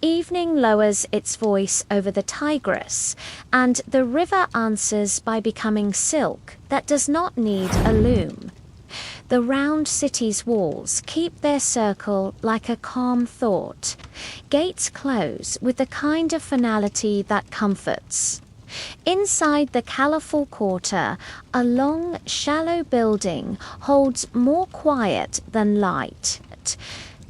Evening lowers its voice over the Tigris, and the river answers by becoming silk that does not need a loom. The round city's walls keep their circle like a calm thought. Gates close with the kind of finality that comforts. Inside the colourful quarter, a long, shallow building holds more quiet than light.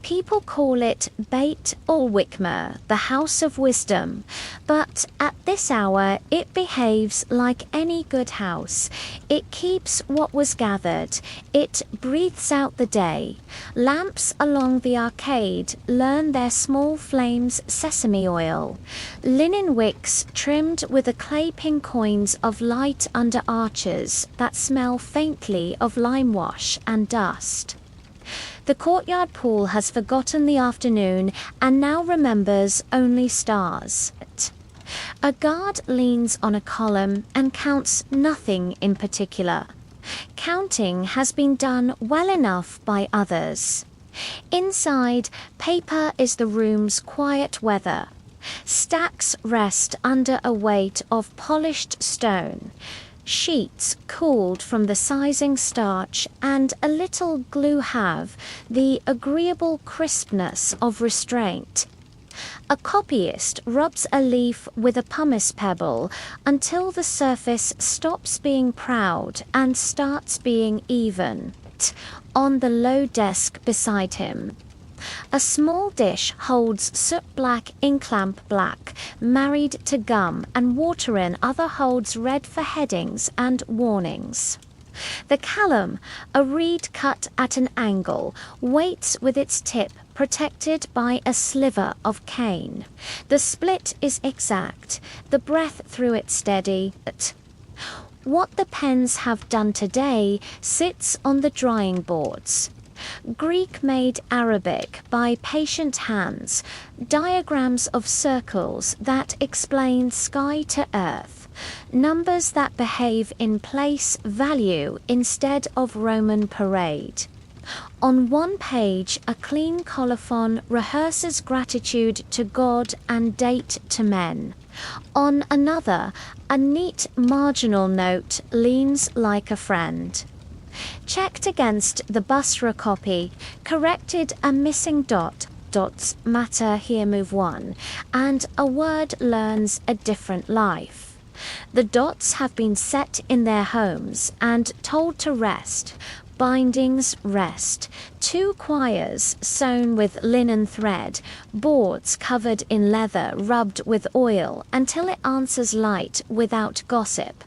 People call it Beit or Wikmer, the House of Wisdom, but at this hour it behaves like any good house. It keeps what was gathered. It breathes out the day. Lamps along the arcade learn their small flames sesame oil. Linen wicks trimmed with the clay pin coins of light under arches that smell faintly of lime wash and dust. The courtyard pool has forgotten the afternoon and now remembers only stars. A guard leans on a column and counts nothing in particular. Counting has been done well enough by others. Inside, paper is the room's quiet weather. Stacks rest under a weight of polished stone. Sheets cooled from the sizing starch and a little glue have the agreeable crispness of restraint. A copyist rubs a leaf with a pumice pebble until the surface stops being proud and starts being even. On the low desk beside him, a small dish holds soot-black ink lamp black, married to gum, and water in other holds red for headings and warnings. The callum, a reed cut at an angle, waits with its tip protected by a sliver of cane. The split is exact, the breath through it steady. What the pens have done today sits on the drying boards. Greek-made Arabic by patient hands, diagrams of circles that explain sky to earth, numbers that behave in place value instead of Roman parade. On one page, a clean colophon rehearses gratitude to God and date to men. On another, a neat marginal note leans like a friend. Checked against the Busra copy, corrected a missing dot, dots matter here move one, and a word learns a different life. The dots have been set in their homes and told to rest. Bindings rest. 2 quires sewn with linen thread, boards covered in leather rubbed with oil until it answers light without gossip.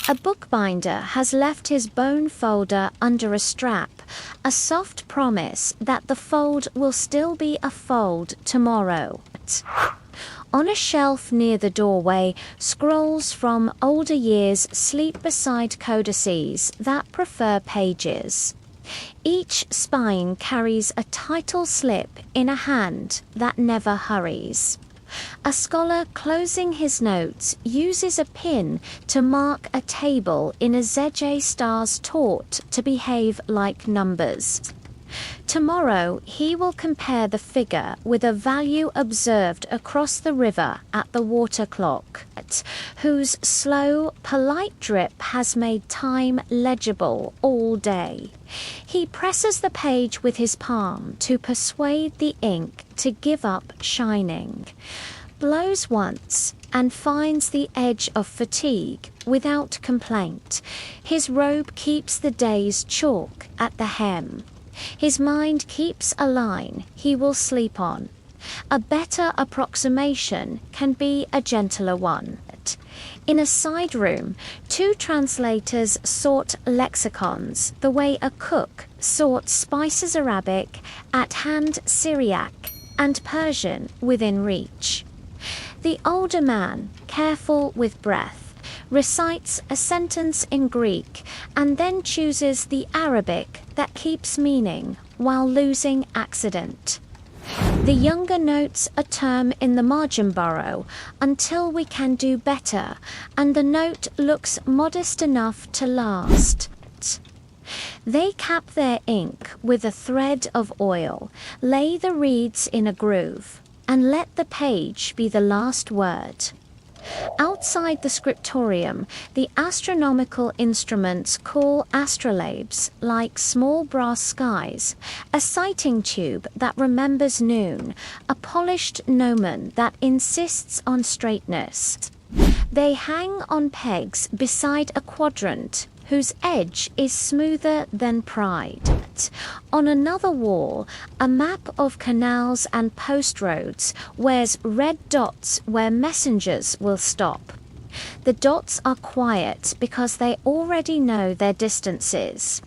A bookbinder has left his bone folder under a strap, a soft promise that the fold will still be a fold tomorrow. On a shelf near the doorway, scrolls from older years sleep beside codices that prefer pages. Each spine carries a title slip in a hand that never hurries. A scholar closing his notes uses a pin to mark a table in a ZJ stars taught to behave like numbers. Tomorrow he will compare the figure with a value observed across the river at the water clock, whose slow, polite drip has made time legible all day. He presses the page with his palm to persuade the ink to give up shining, blows once and finds the edge of fatigue without complaint. His robe keeps the day's chalk at the hem. His mind keeps a line he will sleep on. A better approximation can be a gentler one. In a side room, 2 translators sort lexicons the way a cook sorts spices Arabic, at hand Syriac, and Persian within reach. The older man, careful with breath, recites a sentence in Greek and then chooses the Arabic that keeps meaning while losing accident. The younger notes a term in the margin burrow until we can do better, and the note looks modest enough to last. They cap their ink with a thread of oil, lay the reeds in a groove. and let the page be the last word. Outside the scriptorium, the astronomical instruments call astrolabes, like small brass skies, a sighting tube that remembers noon, a polished gnomon that insists on straightness. They hang on pegs beside a quadrant whose edge is smoother than pride. On another wall, a map of canals and post roads wears red dots where messengers will stop. The dots are quiet because they already know their distances.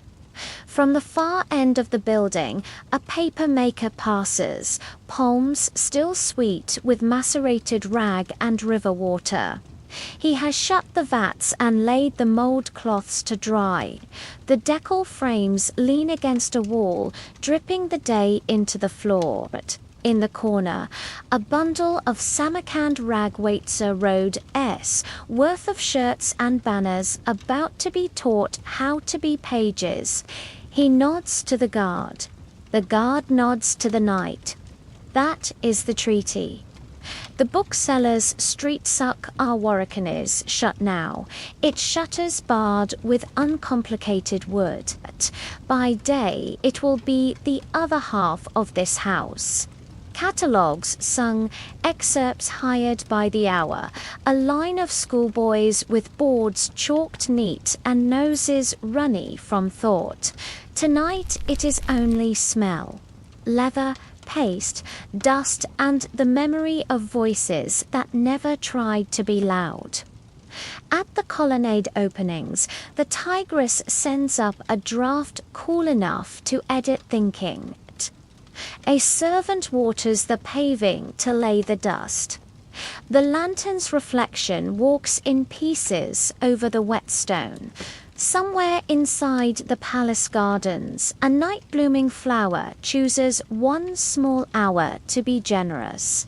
From the far end of the building, a paper maker passes, palms still sweet with macerated rag and river water. He has shut the vats and laid the mould cloths to dry. The decal frames lean against a wall, dripping the day into the floor. In the corner, a bundle of Samarkand rag waits a road S worth of shirts and banners about to be taught how to be pages. He nods to the guard. The guard nods to the knight. That is the treaty. The bookseller's street suck our Warwicken is shut now, its shutters barred with uncomplicated wood. By day it will be the other half of this house. Catalogues sung, excerpts hired by the hour, a line of schoolboys with boards chalked neat and noses runny from thought. Tonight it is only smell, leather, paste, dust, and the memory of voices that never tried to be loud. At the colonnade openings, the tigress sends up a draught cool enough to edit thinking. A servant waters the paving to lay the dust. The lantern's reflection walks in pieces over the whetstone. Somewhere inside the palace gardens, a night-blooming flower chooses one small hour to be generous.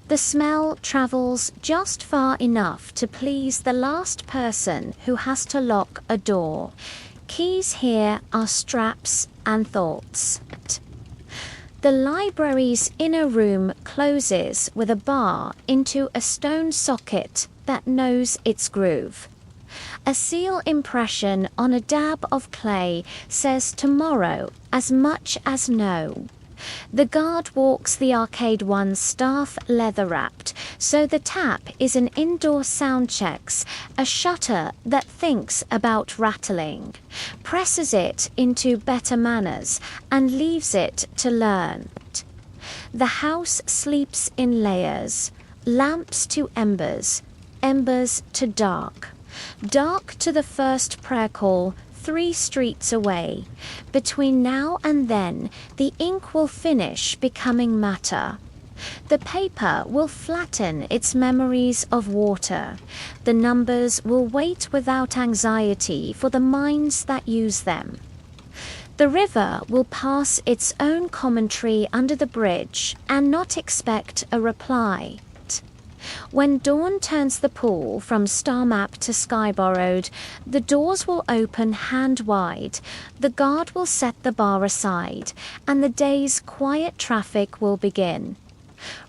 The smell travels just far enough to please the last person who has to lock a door. Keys here are straps and thoughts. The library's inner room closes with a bar into a stone socket that knows its groove. A seal impression on a dab of clay says tomorrow as much as no. The guard walks the arcade one staff leather-wrapped, so the tap is an indoor sound checks, a shutter that thinks about rattling, presses it into better manners, and leaves it to learn. The house sleeps in layers, lamps to embers, embers to dark. Dark to the first prayer call 3 streets away. Between now and then, the ink will finish becoming matter. The paper will flatten its memories of water. The numbers will wait without anxiety for the minds that use them. The river will pass its own commentary under the bridge and not expect a reply. When dawn turns the pool from Star Map to Sky Borrowed, the doors will open hand wide, the guard will set the bar aside, and the day's quiet traffic will begin.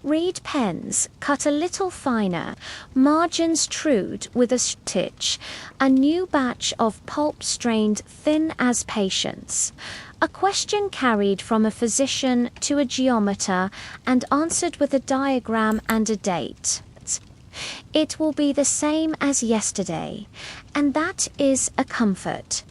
Reed pens cut a little finer, margins trued with a stitch, a new batch of pulp strained thin as patience. A question carried from a physician to a geometer and answered with a diagram and a date. It will be the same as yesterday, and that is a comfort.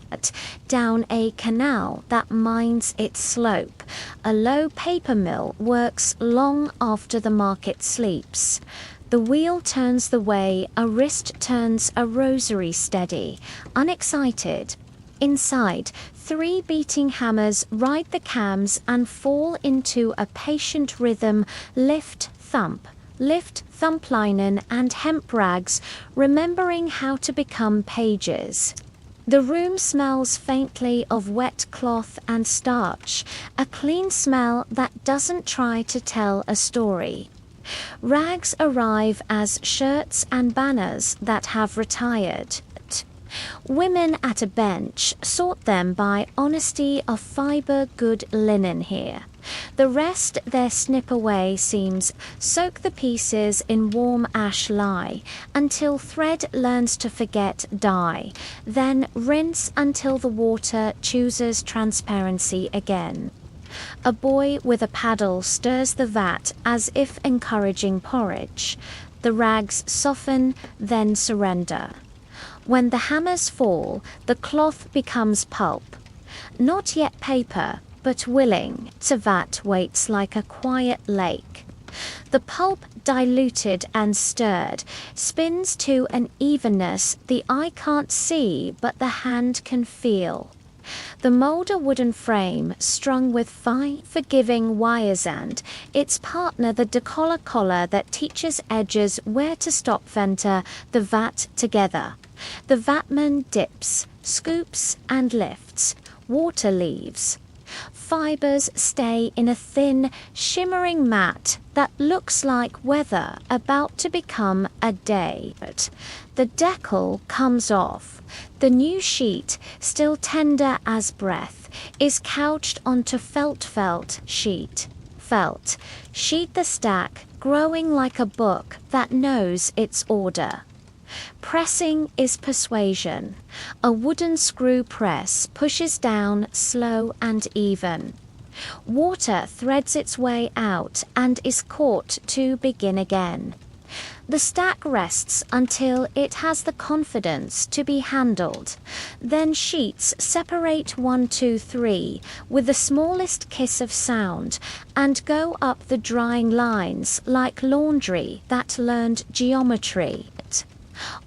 Down a canal that minds its slope, a low paper mill works long after the market sleeps. The wheel turns the way a wrist turns a rosary steady, unexcited. Inside, 3 beating hammers ride the cams and fall into a patient rhythm, lift, thump, linen and hemp rags, remembering how to become pages. The room smells faintly of wet cloth and starch, a clean smell that doesn't try to tell a story. Rags arrive as shirts and banners that have retired. Women at a bench sort them by honesty of fibre good linen here. The rest there snip away seams, soak the pieces in warm ash lye, until thread learns to forget dye, then rinse until the water chooses transparency again. A boy with a paddle stirs the vat as if encouraging porridge. The rags soften, then surrender. When the hammers fall, the cloth becomes pulp. Not yet paper, but willing, the vat waits like a quiet lake. The pulp, diluted and stirred, spins to an evenness the eye can't see but the hand can feel. The mould a wooden frame strung with fine, forgiving wires and its partner the decoller collar that teaches edges where to stop venter the vat together. The vatman dips, scoops and lifts, water leaves. Fibers stay in a thin, shimmering mat that looks like weather about to become a day. The decal comes off. The new sheet, still tender as breath, is couched onto felt sheet. Sheet the stack, growing like a book that knows its order. Pressing is persuasion. A wooden screw press pushes down slow and even. Water threads its way out and is caught to begin again. The stack rests until it has the confidence to be handled. Then sheets separate 1, 2, 3 with the smallest kiss of sound and go up the drying lines like laundry that learned geometry.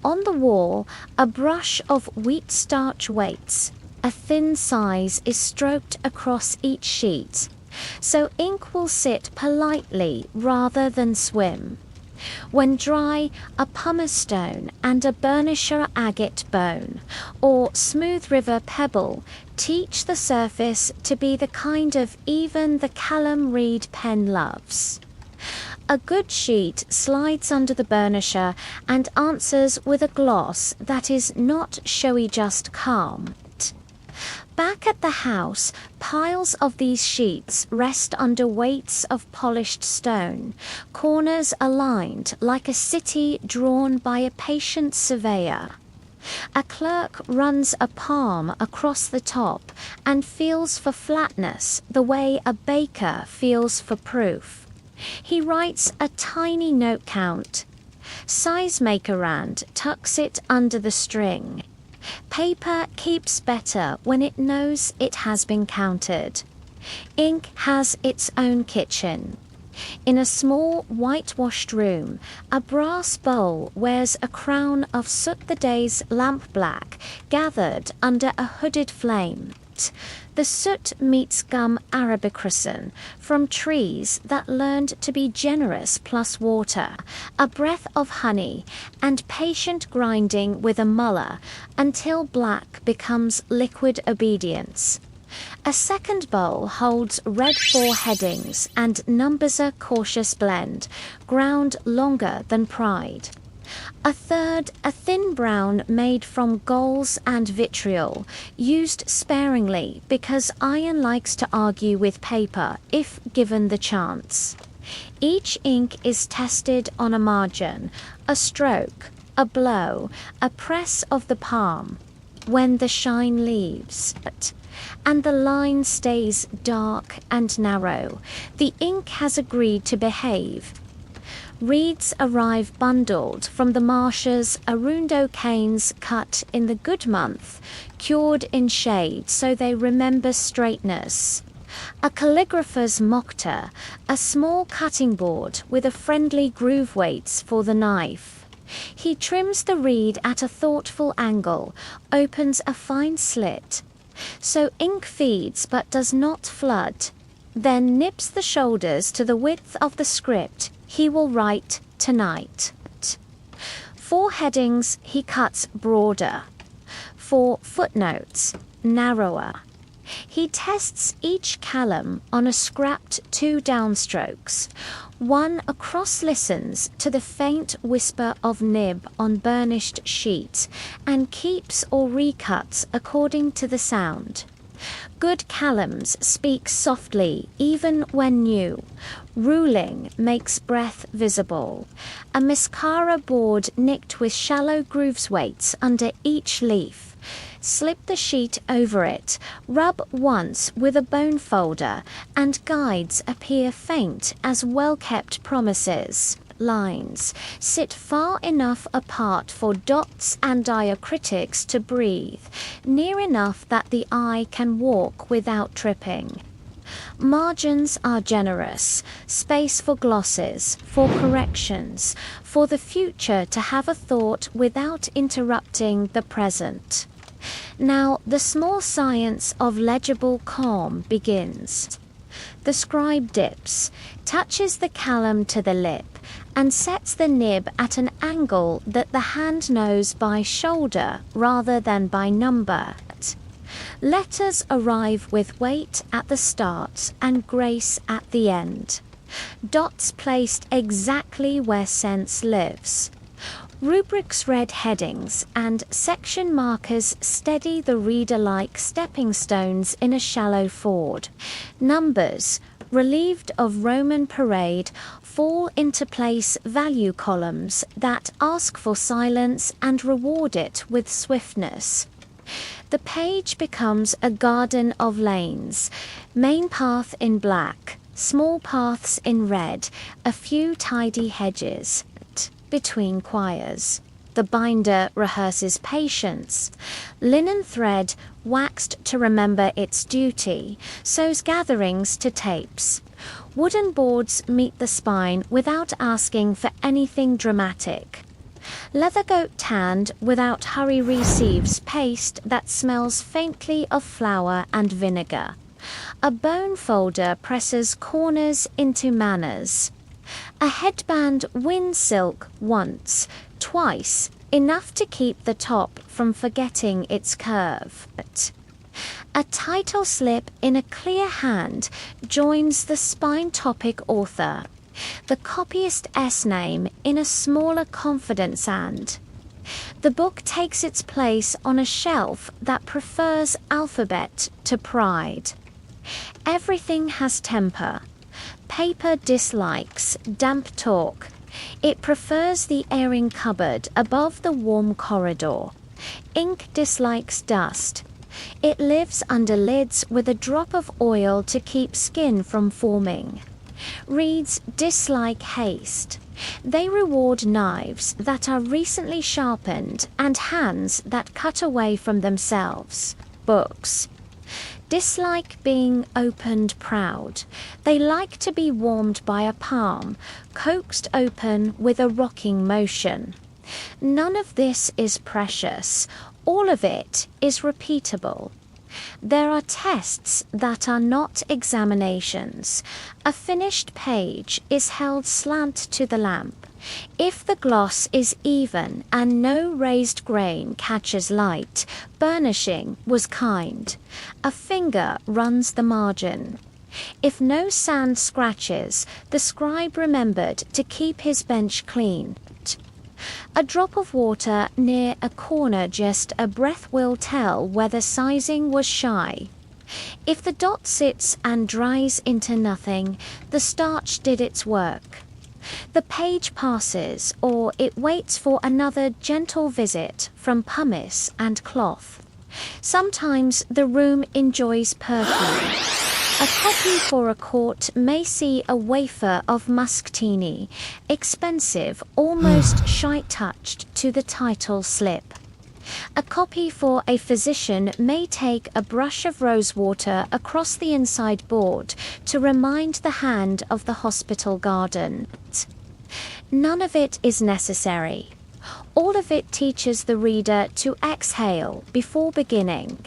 On the wall, a brush of wheat starch waits. A thin size is stroked across each sheet, so ink will sit politely rather than swim. When dry, a pumice stone and a burnisher agate bone, or smooth river pebble, teach the surface to be the kind of even the Callum Reed pen loves. A good sheet slides under the burnisher and answers with a gloss that is not showy, just calm. Back at the house, piles of these sheets rest under weights of polished stone, corners aligned like a city drawn by a patient surveyor. A clerk runs a palm across the top and feels for flatness the way a baker feels for proof. He writes a tiny note count. Size makerand tucks it under the string. Paper keeps better when it knows it has been counted. Ink has its own kitchen. In a small whitewashed room, a brass bowl wears a crown of soot the day's lamp black, gathered under a hooded flame. The soot meets gum arabicrison from trees that learned to be generous plus water, a breath of honey, and patient grinding with a muller until black becomes liquid obedience. A second bowl holds red 4 headings and numbers a cautious blend, ground longer than pride. A third, a thin brown made from galls and vitriol, used sparingly because iron likes to argue with paper if given the chance. Each ink is tested on a margin, a stroke, a blow, a press of the palm. When the shine leaves, and the line stays dark and narrow, the ink has agreed to behave. Reeds arrive bundled from the marshes, arundo canes cut in the good month, cured in shade so they remember straightness. A calligrapher's mocta, a small cutting board with a friendly groove weights for the knife. He trims the reed at a thoughtful angle, opens a fine slit. So ink feeds but does not flood. Then nips the shoulders to the width of the script he will write tonight. 4 headings he cuts broader. 4 footnotes narrower. He tests each column on a scrapped 2 downstrokes. 1 across listens to the faint whisper of nib on burnished sheet and keeps or recuts according to the sound. Good callums speak softly even when new. Ruling makes breath visible. A mascara board nicked with shallow grooves waits under each leaf. Slip the sheet over it, rub once with a bone folder, and guides appear faint as well-kept promises. Lines sit far enough apart for dots and diacritics to breathe, near enough that the eye can walk without tripping. Margins are generous, space for glosses, for corrections, for the future to have a thought without interrupting the present. Now the small science of legible calm begins. The scribe dips, touches the callum to the lip, and sets the nib at an angle that the hand knows by shoulder rather than by number. Letters arrive with weight at the start and grace at the end. Dots placed exactly where sense lives. Rubrics read headings and section markers steady the reader like stepping stones in a shallow ford. Numbers, relieved of Roman parade, fall into place value columns that ask for silence and reward it with swiftness. The page becomes a garden of lanes, main path in black, small paths in red, a few tidy hedges between quires. The binder rehearses patience. Linen thread, waxed to remember its duty, sews gatherings to tapes. Wooden boards meet the spine without asking for anything dramatic. Leather goat tanned without hurry receives paste that smells faintly of flour and vinegar. A bone folder presses corners into manners. A headband wins silk once, twice, enough to keep the top from forgetting its curve. A title slip in a clear hand joins the spine topic author. The copyist S name in a smaller confidence and. The book takes its place on a shelf that prefers alphabet to pride. Everything has temper. Paper dislikes damp talk. It prefers the airing cupboard above the warm corridor. Ink dislikes dust. It lives under lids with a drop of oil to keep skin from forming. Reeds dislike haste. They reward knives that are recently sharpened and hands that cut away from themselves. Books dislike being opened proud. They like to be warmed by a palm, coaxed open with a rocking motion. None of this is precious. All of it is repeatable. There are tests that are not examinations. A finished page is held slant to the lamp. If the gloss is even and no raised grain catches light, burnishing was kind. A finger runs the margin. If no sand scratches, the scribe remembered to keep his bench clean. A drop of water near a corner, just a breath will tell whether sizing was shy. If the dot sits and dries into nothing, the starch did its work. The page passes, or it waits for another gentle visit from pumice and cloth. Sometimes the room enjoys perfume. A copy for a court may see a wafer of muscatini, expensive, almost shite-touched to the title slip. A copy for a physician may take a brush of rosewater across the inside board to remind the hand of the hospital garden. None of it is necessary. All of it teaches the reader to exhale before beginning.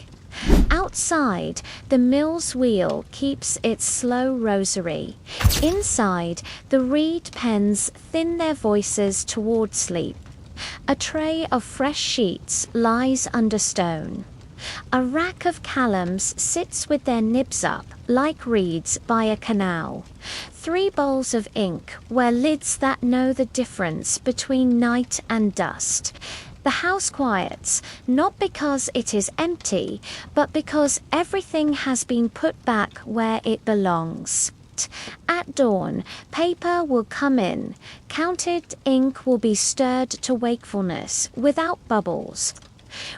Outside, the mill's wheel keeps its slow rosary. Inside, the reed pens thin their voices toward sleep. A tray of fresh sheets lies under stone. A rack of callums sits with their nibs up, like reeds by a canal. 3 bowls of ink wear lids that know the difference between night and dust. The house quiets, not because it is empty, but because everything has been put back where it belongs. At dawn, paper will come in, counted ink will be stirred to wakefulness without bubbles.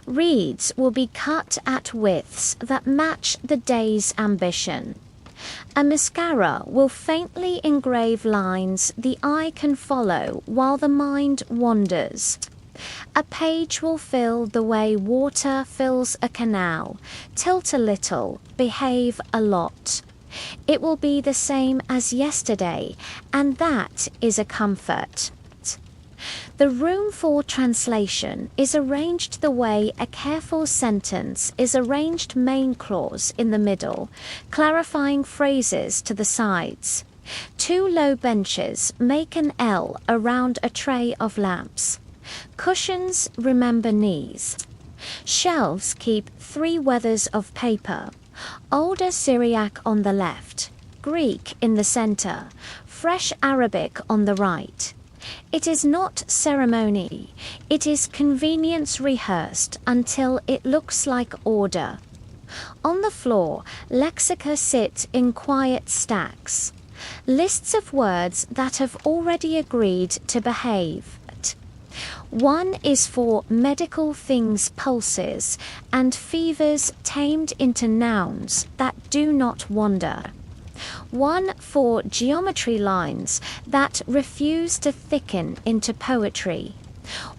Reeds will be cut at widths that match the day's ambition. A mascara will faintly engrave lines the eye can follow while the mind wanders. A page will fill the way water fills a canal, tilt a little, behave a lot. It will be the same as yesterday, and that is a comfort. The room for translation is arranged the way a careful sentence is arranged, main clause in the middle, clarifying phrases to the sides. Two low benches make an L around a tray of lamps. Cushions remember knees. Shelves keep 3 weathers of paper. Older Syriac on the left, Greek in the center, fresh Arabic on the right. It is not ceremony, it is convenience rehearsed until it looks like order. On the floor, lexica sit in quiet stacks. Lists of words that have already agreed to behave. One is for medical things, pulses, and fevers tamed into nouns that do not wander. One for geometry lines that refuse to thicken into poetry.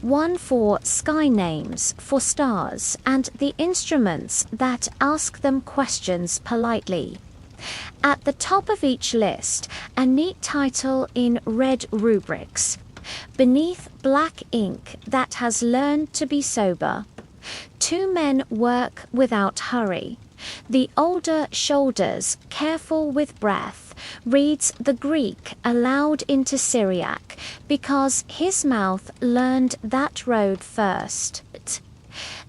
One for sky names, for stars, and the instruments that ask them questions politely. At the top of each list, a neat title in red rubrics. Beneath black ink that has learned to be sober. 2 men work without hurry. The older shoulders, careful with breath, reads the Greek aloud into Syriac because his mouth learned that road first.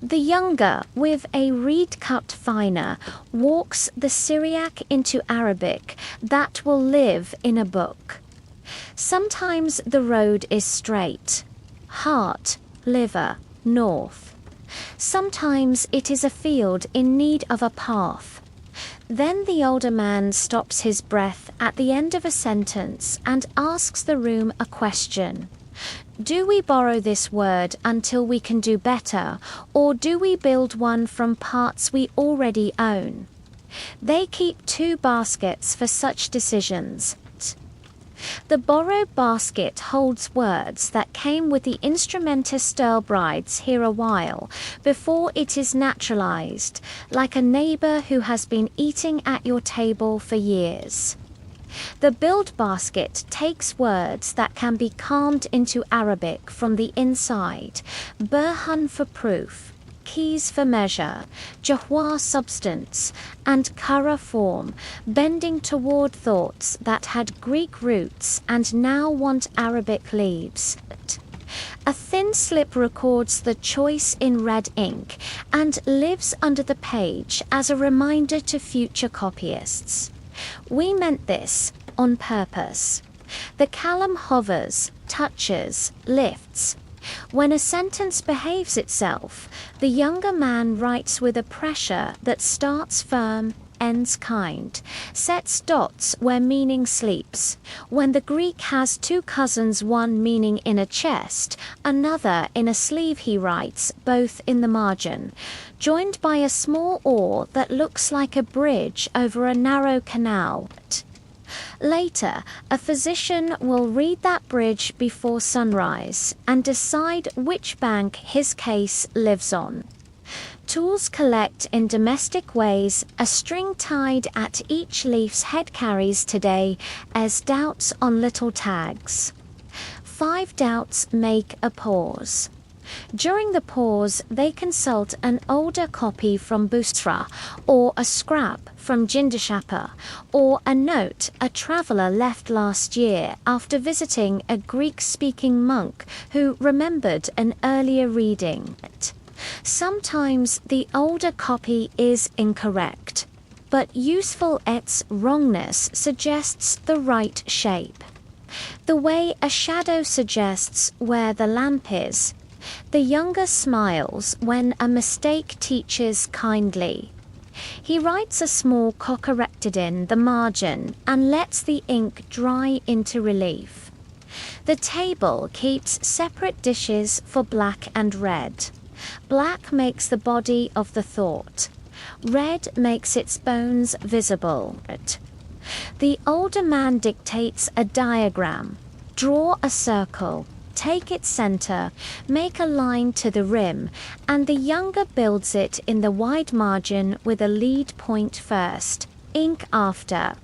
The younger, with a reed cut finer, walks the Syriac into Arabic that will live in a book. Sometimes the road is straight, heart, liver, north. Sometimes it is a field in need of a path. Then the older man stops his breath at the end of a sentence and asks the room a question. Do we borrow this word until we can do better, or do we build one from parts we already own? They keep 2 baskets for such decisions. The borrowed basket holds words that came with the instrumentus Stirlbrides here a while before it is naturalized, like a neighbor who has been eating at your table for years. The build basket takes words that can be calmed into Arabic from the inside, burhan for proof, keys for measure, jahwa substance, and kara form, bending toward thoughts that had Greek roots and now want Arabic leaves. A thin slip records the choice in red ink and lives under the page as a reminder to future copyists. We meant this on purpose. The calm hovers, touches, lifts. When a sentence behaves itself, the younger man writes with a pressure that starts firm, ends kind, sets dots where meaning sleeps. When the Greek has 2 cousins, one meaning in a chest, another in a sleeve, he writes, both in the margin, joined by a small oar that looks like a bridge over a narrow canal. Later, a physician will read that bridge before sunrise and decide which bank his case lives on. Tools collect in domestic ways a string tied at each leaf's head carries today as doubts on little tags. 5 doubts make a pause. During the pause, they consult an older copy from Busra, or a scrap from Jindashapa, or a note a traveller left last year after visiting a Greek-speaking monk who remembered an earlier reading. Sometimes the older copy is incorrect, but useful its wrongness suggests the right shape. The way a shadow suggests where the lamp is. The younger smiles when a mistake teaches kindly. He writes a small corrected in the margin and lets the ink dry into relief. The table keeps separate dishes for black and red. Black makes the body of the thought. Red makes its bones visible. The older man dictates a diagram. Draw a circle, take its center, make a line to the rim, and the younger builds it in the wide margin with a lead point first, ink after.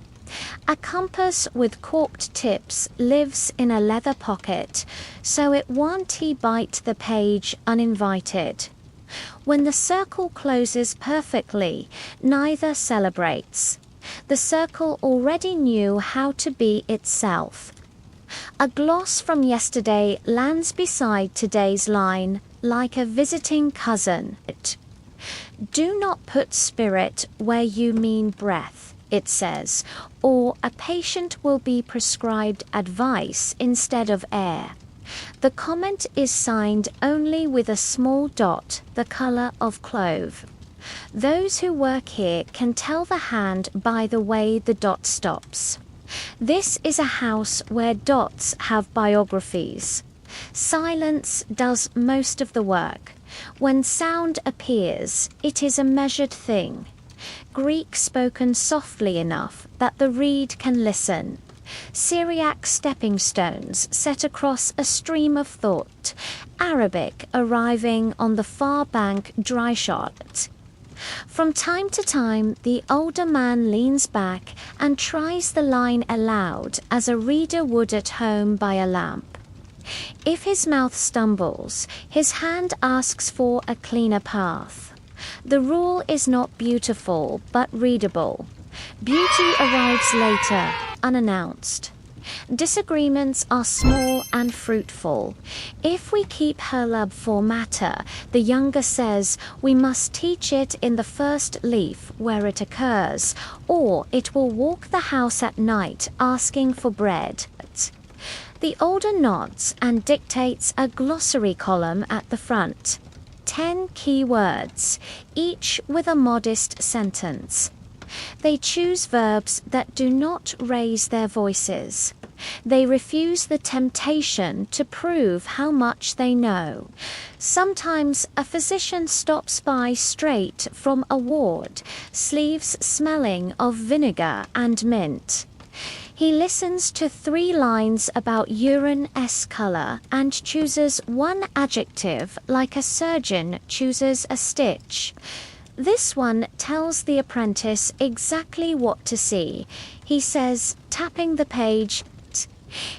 A compass with corked tips lives in a leather pocket, so it won't bite the page uninvited. When the circle closes perfectly, neither celebrates. The circle already knew how to be itself. A gloss from yesterday lands beside today's line, like a visiting cousin. Do not put spirit where you mean breath, it says, or a patient will be prescribed advice instead of air. The comment is signed only with a small dot, the color of clove. Those who work here can tell the hand by the way the dot stops. This is a house where dots have biographies. Silence does most of the work. When sound appears, it is a measured thing. Greek spoken softly enough that the reed can listen. Syriac stepping stones set across a stream of thought. Arabic arriving on the far bank dry shot. From time to time, the older man leans back and tries the line aloud as a reader would at home by a lamp. If his mouth stumbles, his hand asks for a cleaner path. The rule is not beautiful, but readable. Beauty arrives later, unannounced. Disagreements are small and fruitful. If we keep her love for matter, the younger says, we must teach it in the first leaf where it occurs, or it will walk the house at night asking for bread. The older nods and dictates a glossary column at the front. 10 key words, each with a modest sentence. They choose verbs that do not raise their voices. They refuse the temptation to prove how much they know. Sometimes a physician stops by straight from a ward, sleeves smelling of vinegar and mint. He listens to 3 lines about urine's color and chooses one adjective like a surgeon chooses a stitch. This one tells the apprentice exactly what to see. He says, tapping the page,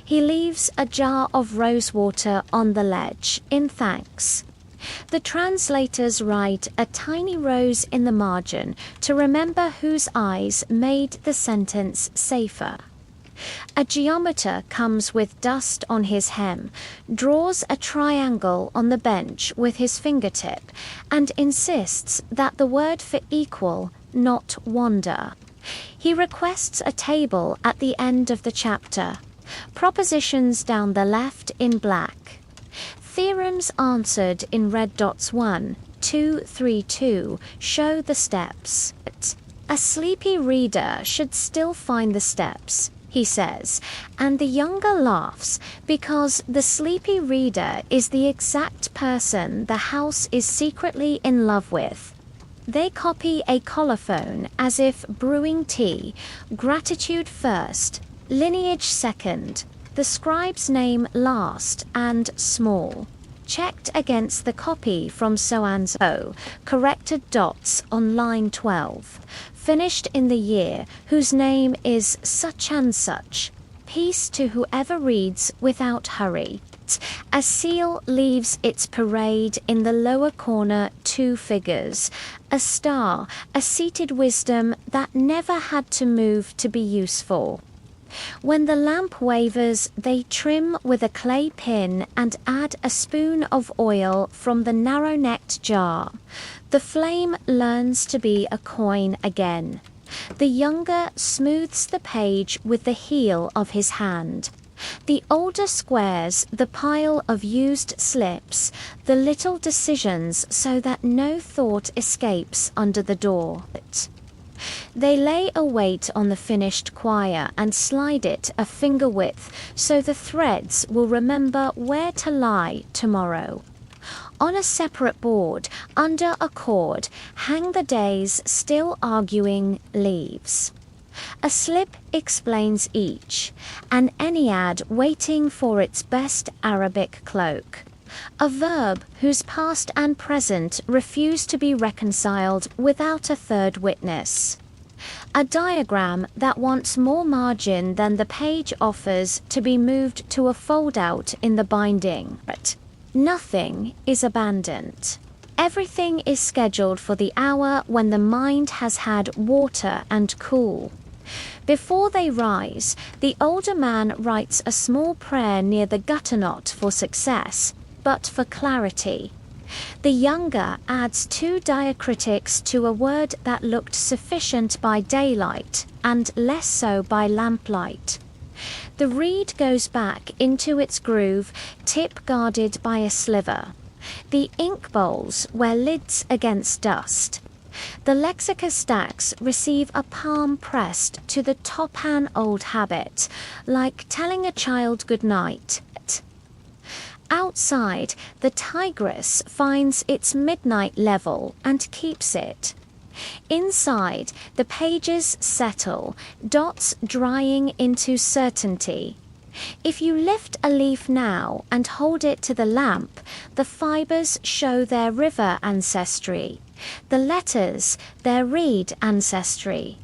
he leaves a jar of rosewater on the ledge, in thanks. The translators write a tiny rose in the margin to remember whose eyes made the sentence safer. A geometer comes with dust on his hem, draws a triangle on the bench with his fingertip, and insists that the word for equal, not wander. He requests a table at the end of the chapter. Propositions down the left in black. Theorems answered in red dots 1, 2, 3, 2 show the steps. A sleepy reader should still find the steps, he says, and the younger laughs because the sleepy reader is the exact person the house is secretly in love with. They copy a colophon as if brewing tea, gratitude first, lineage second, the scribe's name last and small. Checked against the copy from so-and-so, corrected dots on line 12. Finished in the year, whose name is such and such. Peace to whoever reads without hurry. A seal leaves its parade in the lower corner 2 figures. A star, a seated wisdom that never had to move to be useful. When the lamp wavers, they trim with a clay pin and add a spoon of oil from the narrow-necked jar. The flame learns to be a coin again. The younger smooths the page with the heel of his hand. The older squares the pile of used slips, the little decisions so that no thought escapes under the door. They lay a weight on the finished choir and slide it a finger width so the threads will remember where to lie tomorrow. On a separate board, under a cord, hang the day's still arguing leaves. A slip explains each, an ennead waiting for its best Arabic cloak. A verb whose past and present refuse to be reconciled without a third witness. A diagram that wants more margin than the page offers to be moved to a fold-out in the binding. But nothing is abandoned. Everything is scheduled for the hour when the mind has had water and cool. Before they rise, the older man writes a small prayer near the gutter knot for success, but for clarity. The younger adds 2 diacritics to a word that looked sufficient by daylight and less so by lamplight. The reed goes back into its groove, tip guarded by a sliver. The ink bowls wear lids against dust. The lexica stacks receive a palm pressed to the top-hand old habit, like telling a child good night. Outside, the tigress finds its midnight level and keeps it. Inside, the pages settle, dots drying into certainty. If you lift a leaf now and hold it to the lamp, the fibers show their river ancestry, the letters their reed ancestry,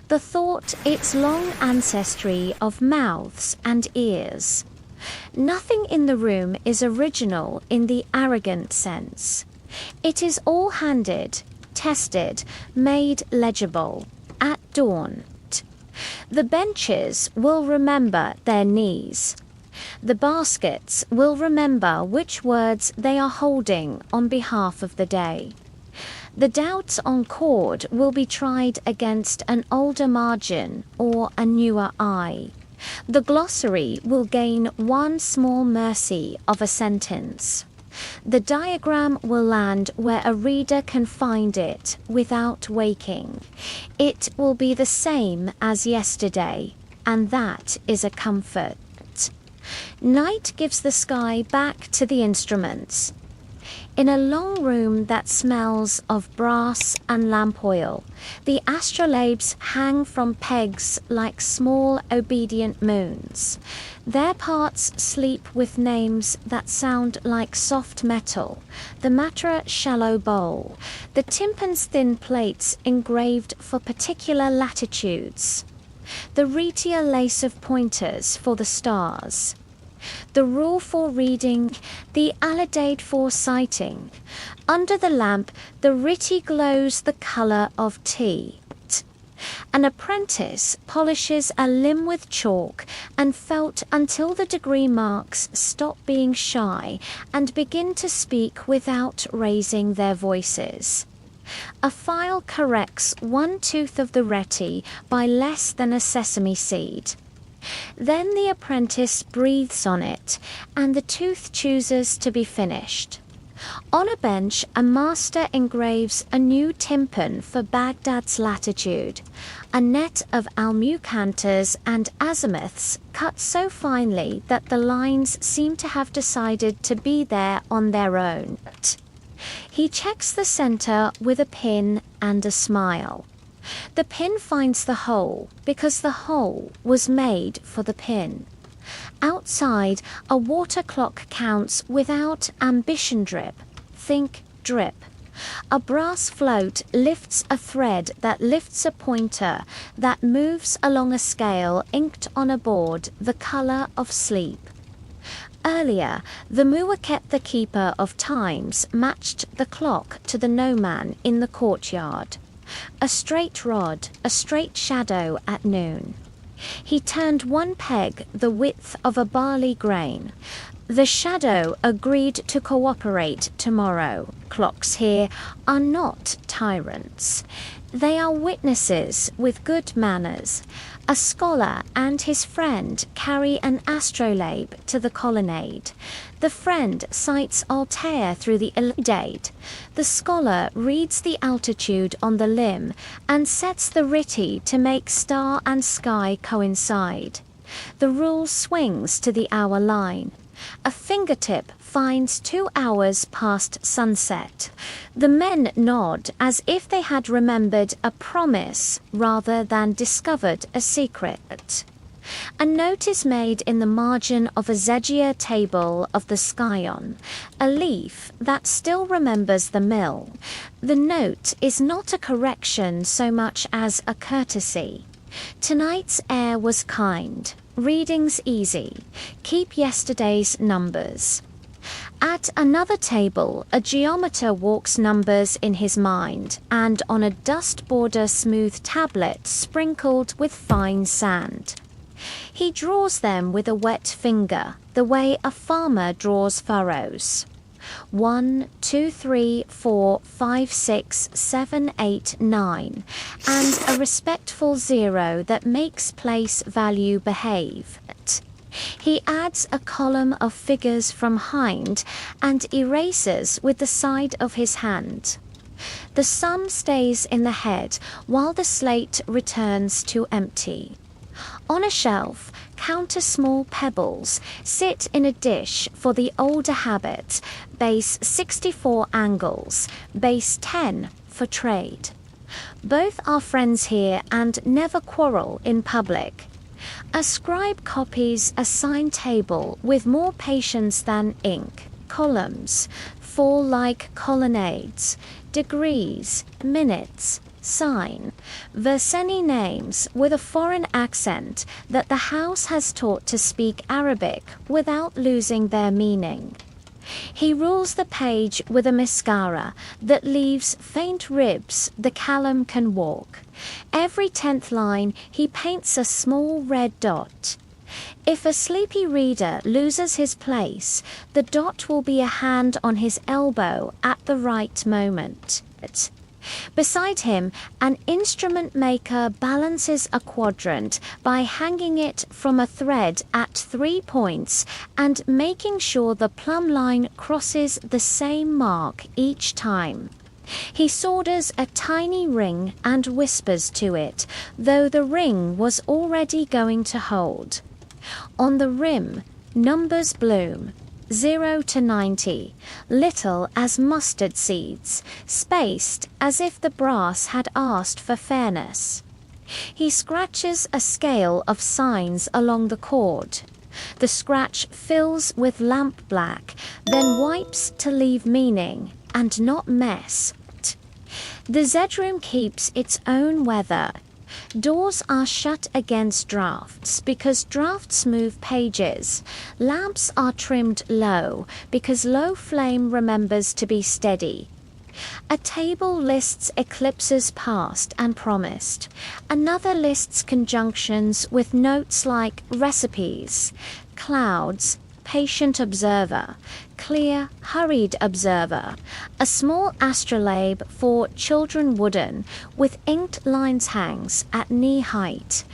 the thought its long ancestry of mouths and ears. Nothing in the room is original in the arrogant sense. It is all handed, tested, made legible, at dawn. The benches will remember their knees. The baskets will remember which words they are holding on behalf of the day. The doubts on chord will be tried against an older margin or a newer eye. The glossary will gain one small mercy of a sentence. The diagram will land where a reader can find it without waking. It will be the same as yesterday, and that is a comfort. Night gives the sky back to the instruments. In a long room that smells of brass and lamp oil, the astrolabes hang from pegs like small obedient moons. Their parts sleep with names that sound like soft metal, the matra shallow bowl, the tympan's thin plates engraved for particular latitudes, the retia lace of pointers for the stars, the rule for reading, the alidade for sighting. Under the lamp, the ritty glows the colour of tea. An apprentice polishes a limb with chalk and felt until the degree marks stop being shy and begin to speak without raising their voices. A file corrects one tooth of the reti by less than a sesame seed. Then the apprentice breathes on it, and the tooth chooses to be finished. On a bench, a master engraves a new tympan for Baghdad's latitude, a net of almucanters and azimuths cut so finely that the lines seem to have decided to be there on their own. He checks the center with a pin and a smile. The pin finds the hole because the hole was made for the pin. Outside, a water clock counts without ambition drip. Think drip. A brass float lifts a thread that lifts a pointer that moves along a scale inked on a board the color of sleep. Earlier, the muwaket, the keeper of times, matched the clock to the gnomon in the courtyard. A straight rod, a straight shadow at noon. He turned one peg the width of a barley grain. The shadow agreed to cooperate tomorrow. Clocks here are not tyrants. They are witnesses with good manners. A scholar and his friend carry an astrolabe to the colonnade. The friend cites Altair through the Iliad. The scholar reads the altitude on the limb and sets the riti to make star and sky coincide. The rule swings to the hour line. A fingertip finds 2 hours past sunset. The men nod as if they had remembered a promise rather than discovered a secret. A note is made in the margin of a Zegia table of the Skyon, a leaf that still remembers the mill. The note is not a correction so much as a courtesy. Tonight's air was kind. Readings easy. Keep yesterday's numbers. At another table, a geometer walks numbers in his mind and on a dust border smooth tablet sprinkled with fine sand. He draws them with a wet finger, the way a farmer draws furrows. 1, 2, 3, 4, 5, 6, 7, 8, 9, and a respectful 0 that makes place value behave. He adds a column of figures from hind and erases with the side of his hand. The sum stays in the head while the slate returns to empty. On a shelf, counter small pebbles sit in a dish for the older habit, base 64 angles, base 10 for trade. Both are friends here and never quarrel in public. A scribe copies a signed table with more patience than ink. Columns fall like colonnades, degrees, minutes, sign, Verseni names with a foreign accent that the house has taught to speak Arabic without losing their meaning. He rules the page with a mascara that leaves faint ribs the callum can walk. Every 10th line he paints a small red dot. If a sleepy reader loses his place, the dot will be a hand on his elbow at the right moment. Beside him, an instrument maker balances a quadrant by hanging it from a thread at 3 points and making sure the plumb line crosses the same mark each time. He solders a tiny ring and whispers to it, though the ring was already going to hold. On the rim, numbers bloom. 0 to 90, little as mustard seeds, spaced as if the brass had asked for fairness. He scratches a scale of signs along the cord. The scratch fills with lamp black, then wipes to leave meaning and not mess. The Zedroom keeps its own weather. Doors are shut against drafts because drafts move pages. Lamps are trimmed low because low flame remembers to be steady. A table lists eclipses past and promised. Another lists conjunctions with notes like recipes, clouds, patient observer, clear, hurried observer, a small astrolabe for children wooden with inked lines hangs at knee height.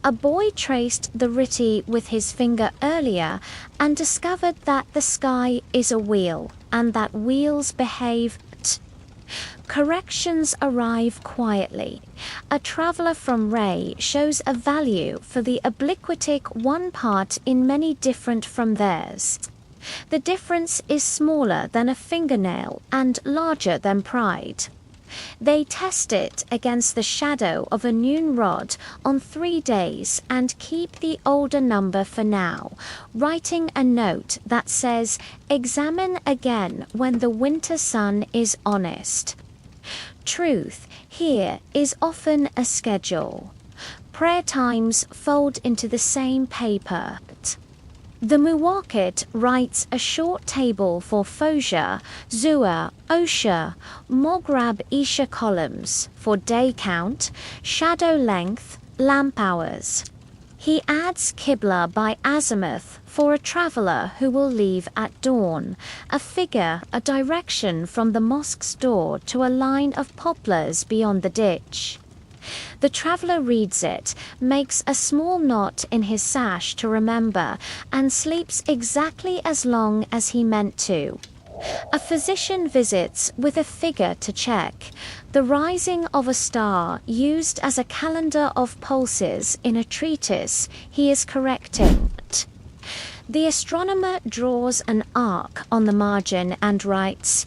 A boy traced the riti with his finger earlier and discovered that the sky is a wheel and that wheels behave. Corrections arrive quietly. A traveller from Ray shows a value for the obliquitic one part in many different from theirs. The difference is smaller than a fingernail and larger than pride. They test it against the shadow of a noon rod on 3 days and keep the older number for now, writing a note that says, "Examine again when the winter sun is honest." Truth here is often a schedule. Prayer times fold into the same paper. The Muwakit writes a short table for Fojia, Zua, Osha, Mograb Isha columns for day count, shadow length, lamp hours. He adds Qibla by azimuth for a traveller who will leave at dawn, a figure, a direction from the mosque's door to a line of poplars beyond the ditch. The traveller reads it, makes a small knot in his sash to remember, and sleeps exactly as long as he meant to. A physician visits with a figure to check, the rising of a star used as a calendar of pulses in a treatise he is correcting. The astronomer draws an arc on the margin and writes,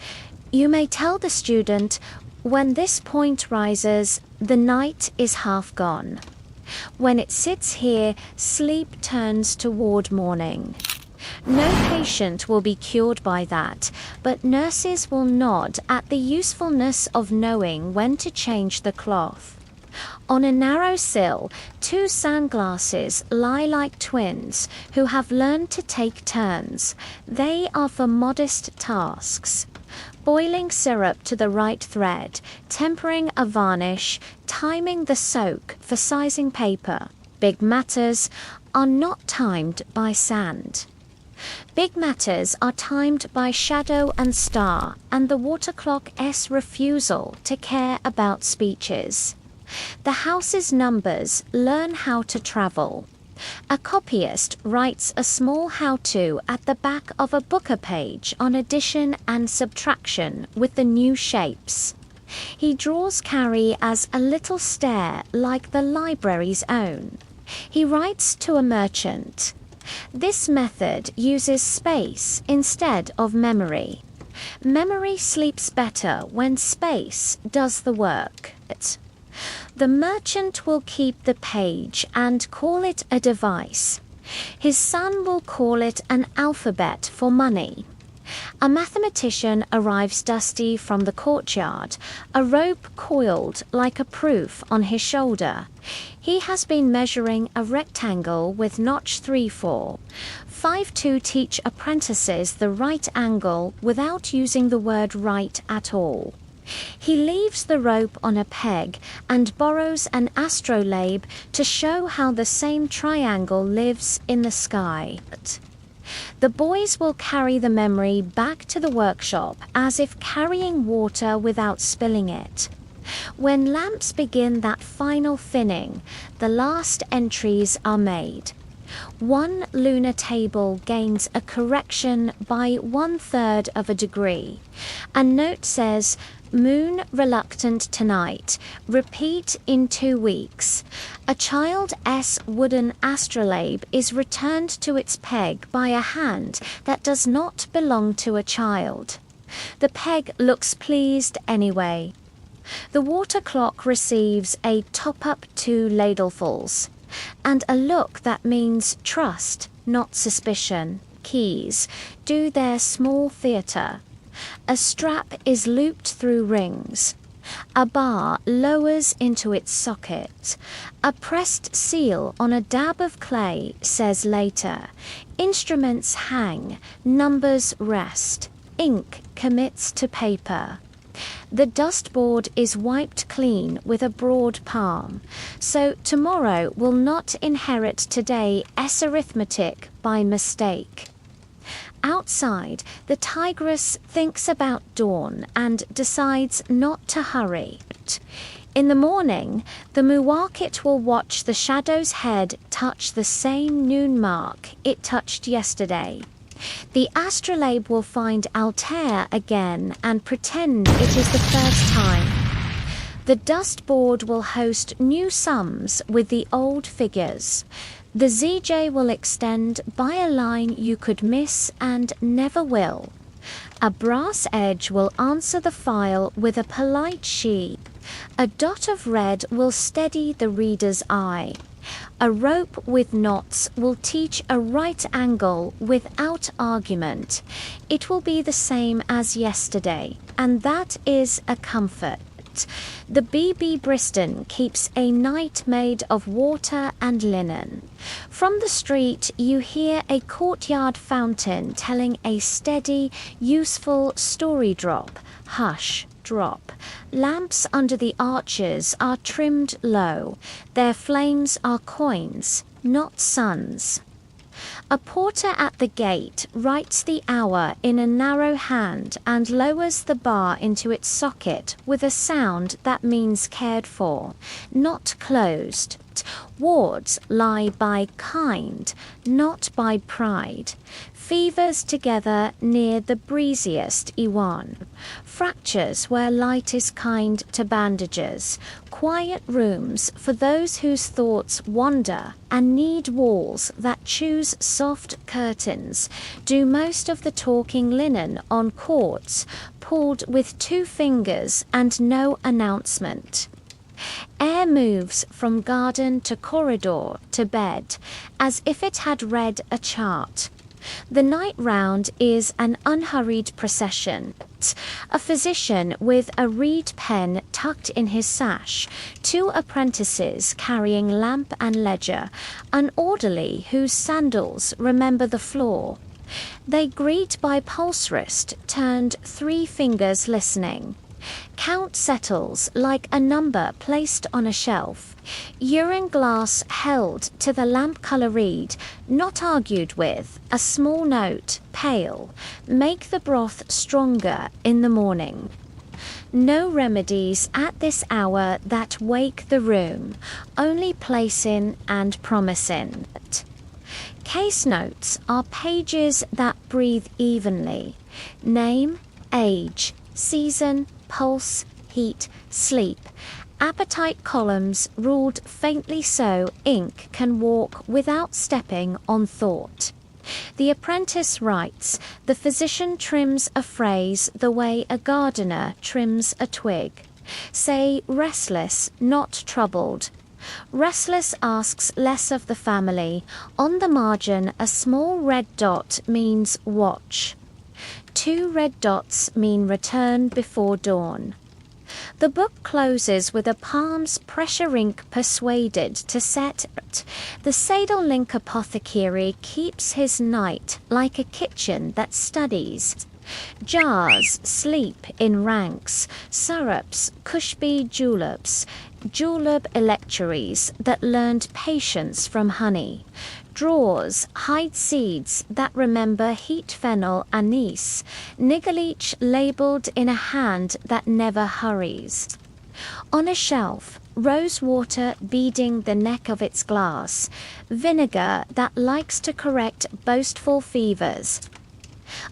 "You may tell the student, when this point rises, the night is half gone. When it sits here, sleep turns toward morning." No patient will be cured by that, but nurses will nod at the usefulness of knowing when to change the cloth. On a narrow sill, two sandglasses lie like twins who have learned to take turns. They are for modest tasks. Boiling syrup to the right thread, tempering a varnish, timing the soak for sizing paper. Big matters are not timed by sand. Big matters are timed by shadow and star and the water clock's refusal to care about speeches. The house's numbers learn how to travel. A copyist writes a small how-to at the back of a booker page on addition and subtraction with the new shapes. He draws Carrie as a little stair like the library's own. He writes to a merchant. This method uses space instead of memory. Memory sleeps better when space does the work. The merchant will keep the page and call it a device. His son will call it an alphabet for money. A mathematician arrives dusty from the courtyard, a rope coiled like a proof on his shoulder. He has been measuring a rectangle with notch 3-4. 5-2 teach apprentices the right angle without using the word right at all. He leaves the rope on a peg and borrows an astrolabe to show how the same triangle lives in the sky. The boys will carry the memory back to the workshop as if carrying water without spilling it. When lamps begin that final thinning, the last entries are made. One lunar table gains a correction by 1/3 of a degree. A note says, "Moon reluctant tonight. Repeat in 2 weeks." A child's wooden astrolabe is returned to its peg by a hand that does not belong to a child. The peg looks pleased anyway. The water clock receives a top-up 2 ladlefuls, and a look that means trust, not suspicion. Keys do their small theatre. A strap is looped through rings. A bar lowers into its socket. A pressed seal on a dab of clay says later. Instruments hang, numbers rest. Ink commits to paper. The dustboard is wiped clean with a broad palm, so tomorrow will not inherit today's arithmetic by mistake. Outside, the tigress thinks about dawn and decides not to hurry. In the morning, the muwakit will watch the shadow's head touch the same noon mark it touched yesterday. The astrolabe will find Altair again and pretend it is the first time. The dustboard will host new sums with the old figures. The ZJ will extend by a line you could miss and never will. A brass edge will answer the file with a polite she. A dot of red will steady the reader's eye. A rope with knots will teach a right angle without argument. It will be the same as yesterday, and that is a comfort. The BB Briston keeps a night made of water and linen. From the street you hear a courtyard fountain telling a steady, useful story drop. Hush, drop. Lamps under the arches are trimmed low. Their flames are coins. not suns. A porter at the gate writes the hour in a narrow hand and lowers the bar into its socket with a sound that means cared for, not closed. Wards lie by kind, not by pride. Fevers together near the breeziest Iwan. Fractures where light is kind to bandages. Quiet rooms for those whose thoughts wander and need walls that choose soft curtains. Do most of the talking linen on cords, pulled with 2 fingers and no announcement. Air moves from garden to corridor to bed, as if it had read a chart. The night round is an unhurried procession. A physician with a reed pen tucked in his sash, 2 apprentices carrying lamp and ledger, an orderly whose sandals remember the floor. They greet by pulse wrist, turned 3 fingers listening. Count settles like a number placed on a shelf. Urine glass held to the lamp colour reed, not argued with, a small note, pale. Make the broth stronger in the morning. No remedies at this hour that wake the room, only placing and promising. Case notes are pages that breathe evenly. Name, age, season, pulse, heat, sleep. Appetite columns ruled faintly so ink can walk without stepping on thought. The apprentice writes, the physician trims a phrase the way a gardener trims a twig. Say restless, not troubled. Restless asks less of the family. On the margin, a small red dot means watch. 2 red dots mean return before dawn. The book closes with a palm's pressure ink persuaded to set. The Sadal Link apothecary keeps his night like a kitchen that studies. Jars sleep in ranks, syrups, cushby juleps, julep electuaries that learned patience from honey. Drawers hide seeds that remember heat fennel anise, niggerleach labelled in a hand that never hurries. On a shelf, rose water beading the neck of its glass, vinegar that likes to correct boastful fevers.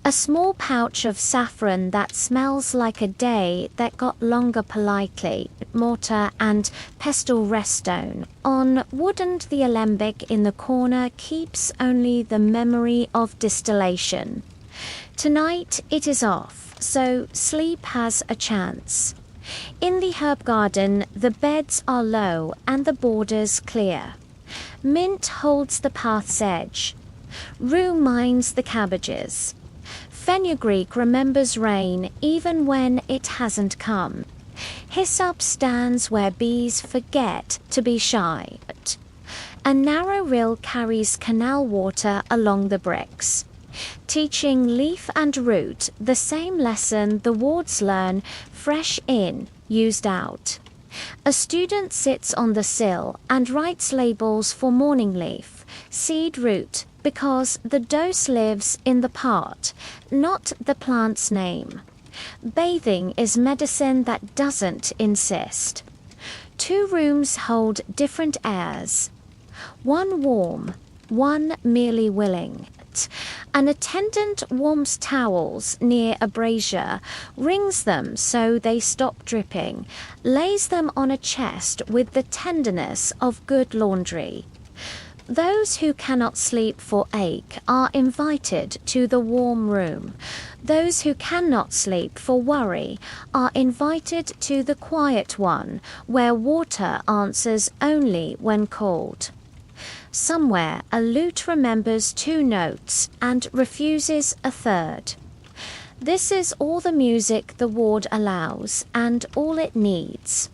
A small pouch of saffron that smells like a day that got longer politely, mortar and pestle restone. On woodened the alembic in the corner keeps only the memory of distillation. Tonight it is off, so sleep has a chance. In the herb garden the beds are low and the borders clear. Mint holds the path's edge. Rue minds the cabbages. Fenugreek remembers rain even when it hasn't come. Hyssop stands where bees forget to be shy. A narrow rill carries canal water along the bricks, teaching leaf and root the same lesson the wards learn, fresh in, used out. A student sits on the sill and writes labels for morning leaf, seed root, because the dose lives in the part, not the plant's name. Bathing is medicine that doesn't insist. 2 rooms hold different airs. 1 warm, 1 merely willing. An attendant warms towels near a brazier, wrings them so they stop dripping, lays them on a chest with the tenderness of good laundry. Those who cannot sleep for ache are invited to the warm room. Those who cannot sleep for worry are invited to the quiet one, where water answers only when called. Somewhere a lute remembers 2 notes and refuses a third. This is all the music the ward allows and all it needs.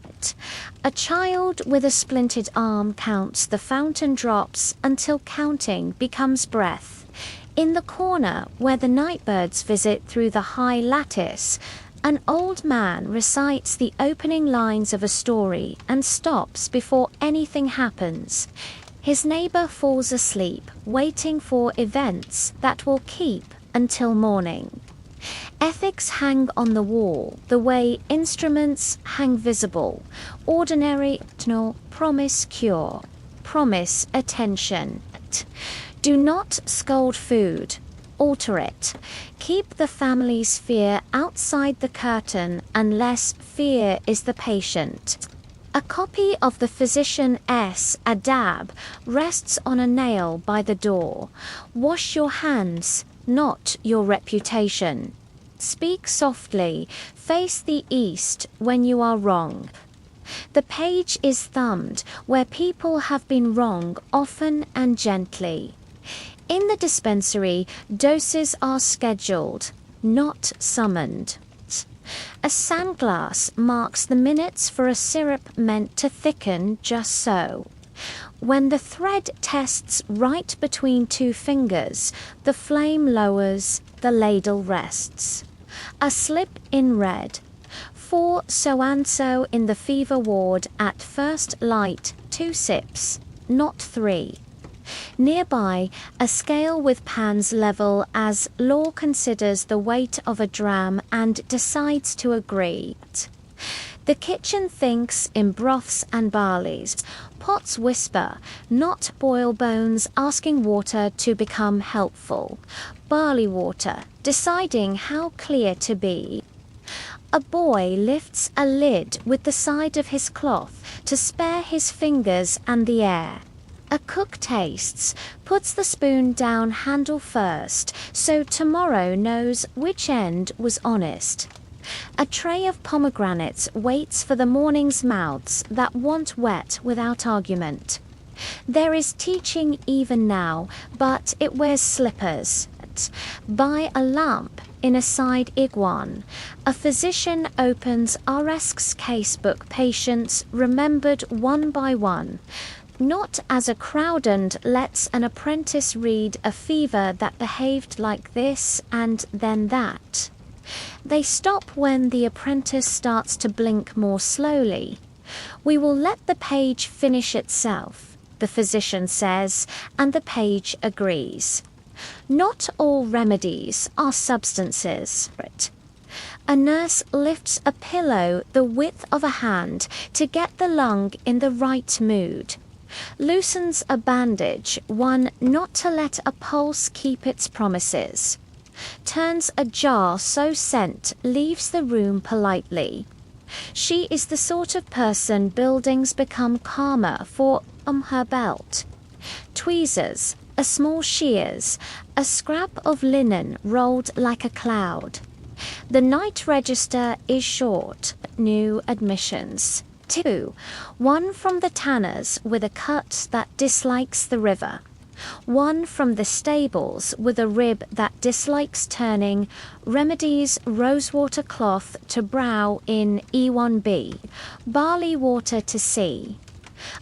A child with a splintered arm counts the fountain drops until counting becomes breath. In the corner where the nightbirds visit through the high lattice, an old man recites the opening lines of a story and stops before anything happens. His neighbor falls asleep, waiting for events that will keep until morning. Ethics hang on the wall, the way instruments hang visible. Ordinary, promise cure, promise attention. Do not scold food, alter it. Keep the family's fear outside the curtain unless fear is the patient. A copy of the physician's adab rests on a nail by the door. Wash your hands, not your reputation. Speak softly, face the east when you are wrong. The page is thumbed where people have been wrong often and gently. In the dispensary, doses are scheduled, not summoned. A sandglass marks the minutes for a syrup meant to thicken just so. When the thread tests right between two fingers, the flame lowers, the ladle rests. A slip in red. For so-and-so in the fever ward at first light, 2 sips, not 3. Nearby, a scale with pans level as law considers the weight of a dram and decides to agree. The kitchen thinks in broths and barleys. Pots whisper, not boil bones asking water to become helpful. Barley water, deciding how clear to be. A boy lifts a lid with the side of his cloth to spare his fingers and the air. A cook tastes, puts the spoon down handle first, so tomorrow knows which end was honest. A tray of pomegranates waits for the morning's mouths that want wet without argument. There is teaching even now, but it wears slippers. By a lamp in a side iguan, a physician opens RS's casebook patients remembered one by one. Not as a crowd and lets an apprentice read a fever that behaved like this and then that. They stop when the apprentice starts to blink more slowly. We will let the page finish itself, the physician says, and the page agrees. Not all remedies are substances. A nurse lifts a pillow the width of a hand to get the lung in the right mood. Loosens a bandage, one not to let a pulse keep its promises. Turns a jar so sent leaves the room politely. She is the sort of person buildings become calmer for her belt. Tweezers, a small shears, a scrap of linen rolled like a cloud. The night register is short, new admissions. 2. One from the tanner's with a cut that dislikes the river. One from the stables with a rib that dislikes turning. Remedies rosewater cloth to brow in E1B. Barley water to see.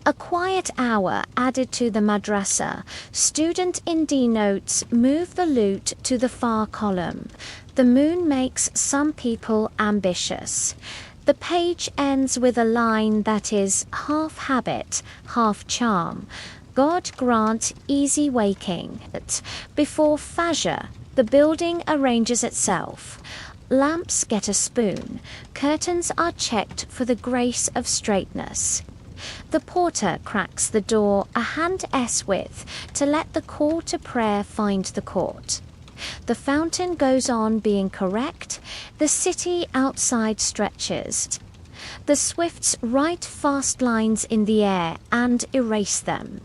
A quiet hour added to the madrasa. Student in D notes move the lute to the far column. The moon makes some people ambitious. The page ends with a line that is half habit, half charm. God grant easy waking. Before Fajr, the building arranges itself. Lamps get a spoon. Curtains are checked for the grace of straightness. The porter cracks the door a hand width to let the call to prayer find the court. The fountain goes on being correct. The city outside stretches. The swifts write fast lines in the air and erase them.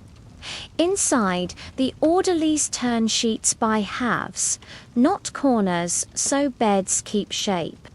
Inside, the orderlies turn sheets by halves, not corners, so beds keep shape.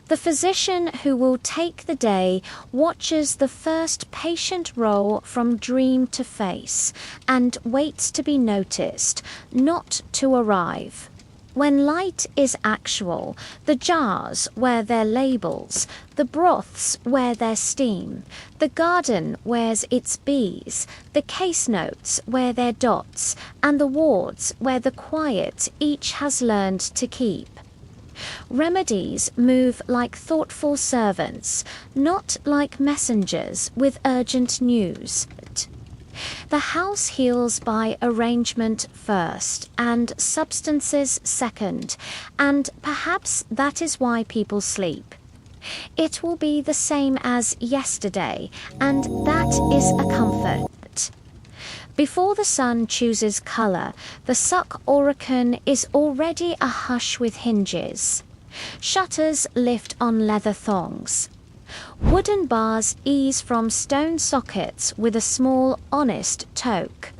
The physician who will take the day watches the first patient roll from dream to face and waits to be noticed, not to arrive. When light is actual, the jars wear their labels, the broths wear their steam, the garden wears its bees, the case notes wear their dots, and the wards wear the quiet each has learned to keep. Remedies move like thoughtful servants, not like messengers with urgent news. The house heals by arrangement first and substances second, and perhaps that is why people sleep. It will be the same as yesterday, and that is a comfort. Before the sun chooses colour, the suck oracan is already a hush with hinges. Shutters lift on leather thongs. Wooden bars ease from stone sockets with a small, honest toke.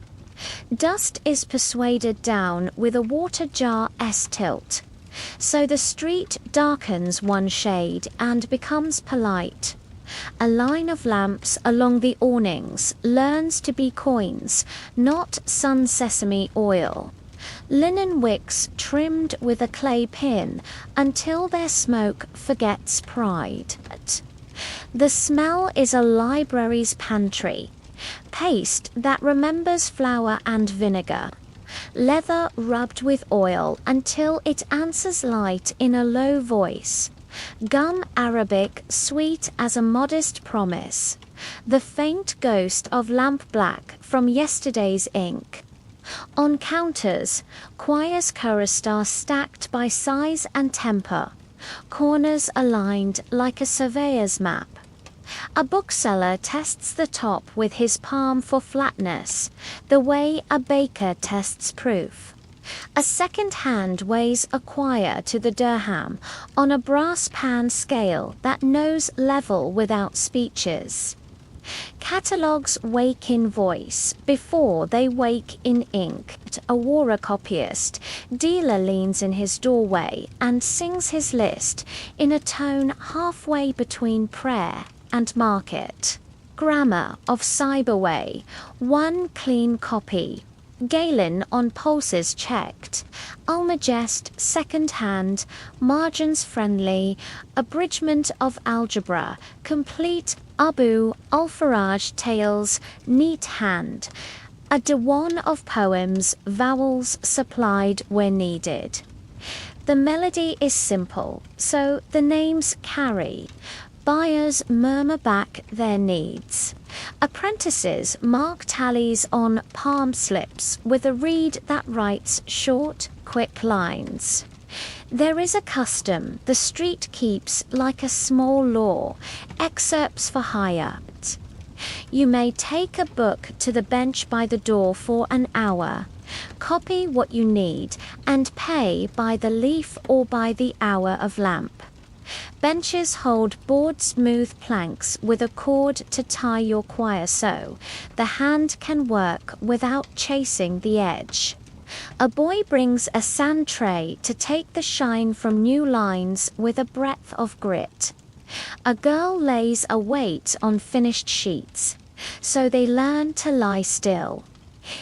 Dust is persuaded down with a water jar S-tilt. So the street darkens one shade and becomes polite. A line of lamps along the awnings learns to be coins, not sun sesame oil. Linen wicks trimmed with a clay pin until their smoke forgets pride. The smell is a library's pantry. Paste that remembers flour and vinegar. Leather rubbed with oil until it answers light in a low voice. Gum Arabic sweet as a modest promise. The faint ghost of lamp black from yesterday's ink. On counters, choirs chorister stacked by size and temper. Corners aligned like a surveyor's map. A bookseller tests the top with his palm for flatness, the way a baker tests proof. A second hand weighs a quire to the dirham on a brass pan scale that knows level without speeches. Catalogues wake in voice before they wake in ink. A Wara copyist, dealer leans in his doorway and sings his list in a tone halfway between prayer and market. Grammar of Cyberway, one clean copy. Galen on pulses checked. Almagest second hand, margins friendly, abridgment of algebra, complete Abu al-Faraj tales, neat hand. A diwan of poems, vowels supplied where needed. The melody is simple, so the names carry. Buyers murmur back their needs. Apprentices mark tallies on palm slips with a reed that writes short, quick lines. There is a custom the street keeps like a small law, excerpts for hire. You may take a book to the bench by the door for an hour, copy what you need, and pay by the leaf or by the hour of lamp. Benches hold board-smooth planks with a cord to tie your quire so the hand can work without chasing the edge. A boy brings a sand tray to take the shine from new lines with a breadth of grit. A girl lays a weight on finished sheets, so they learn to lie still.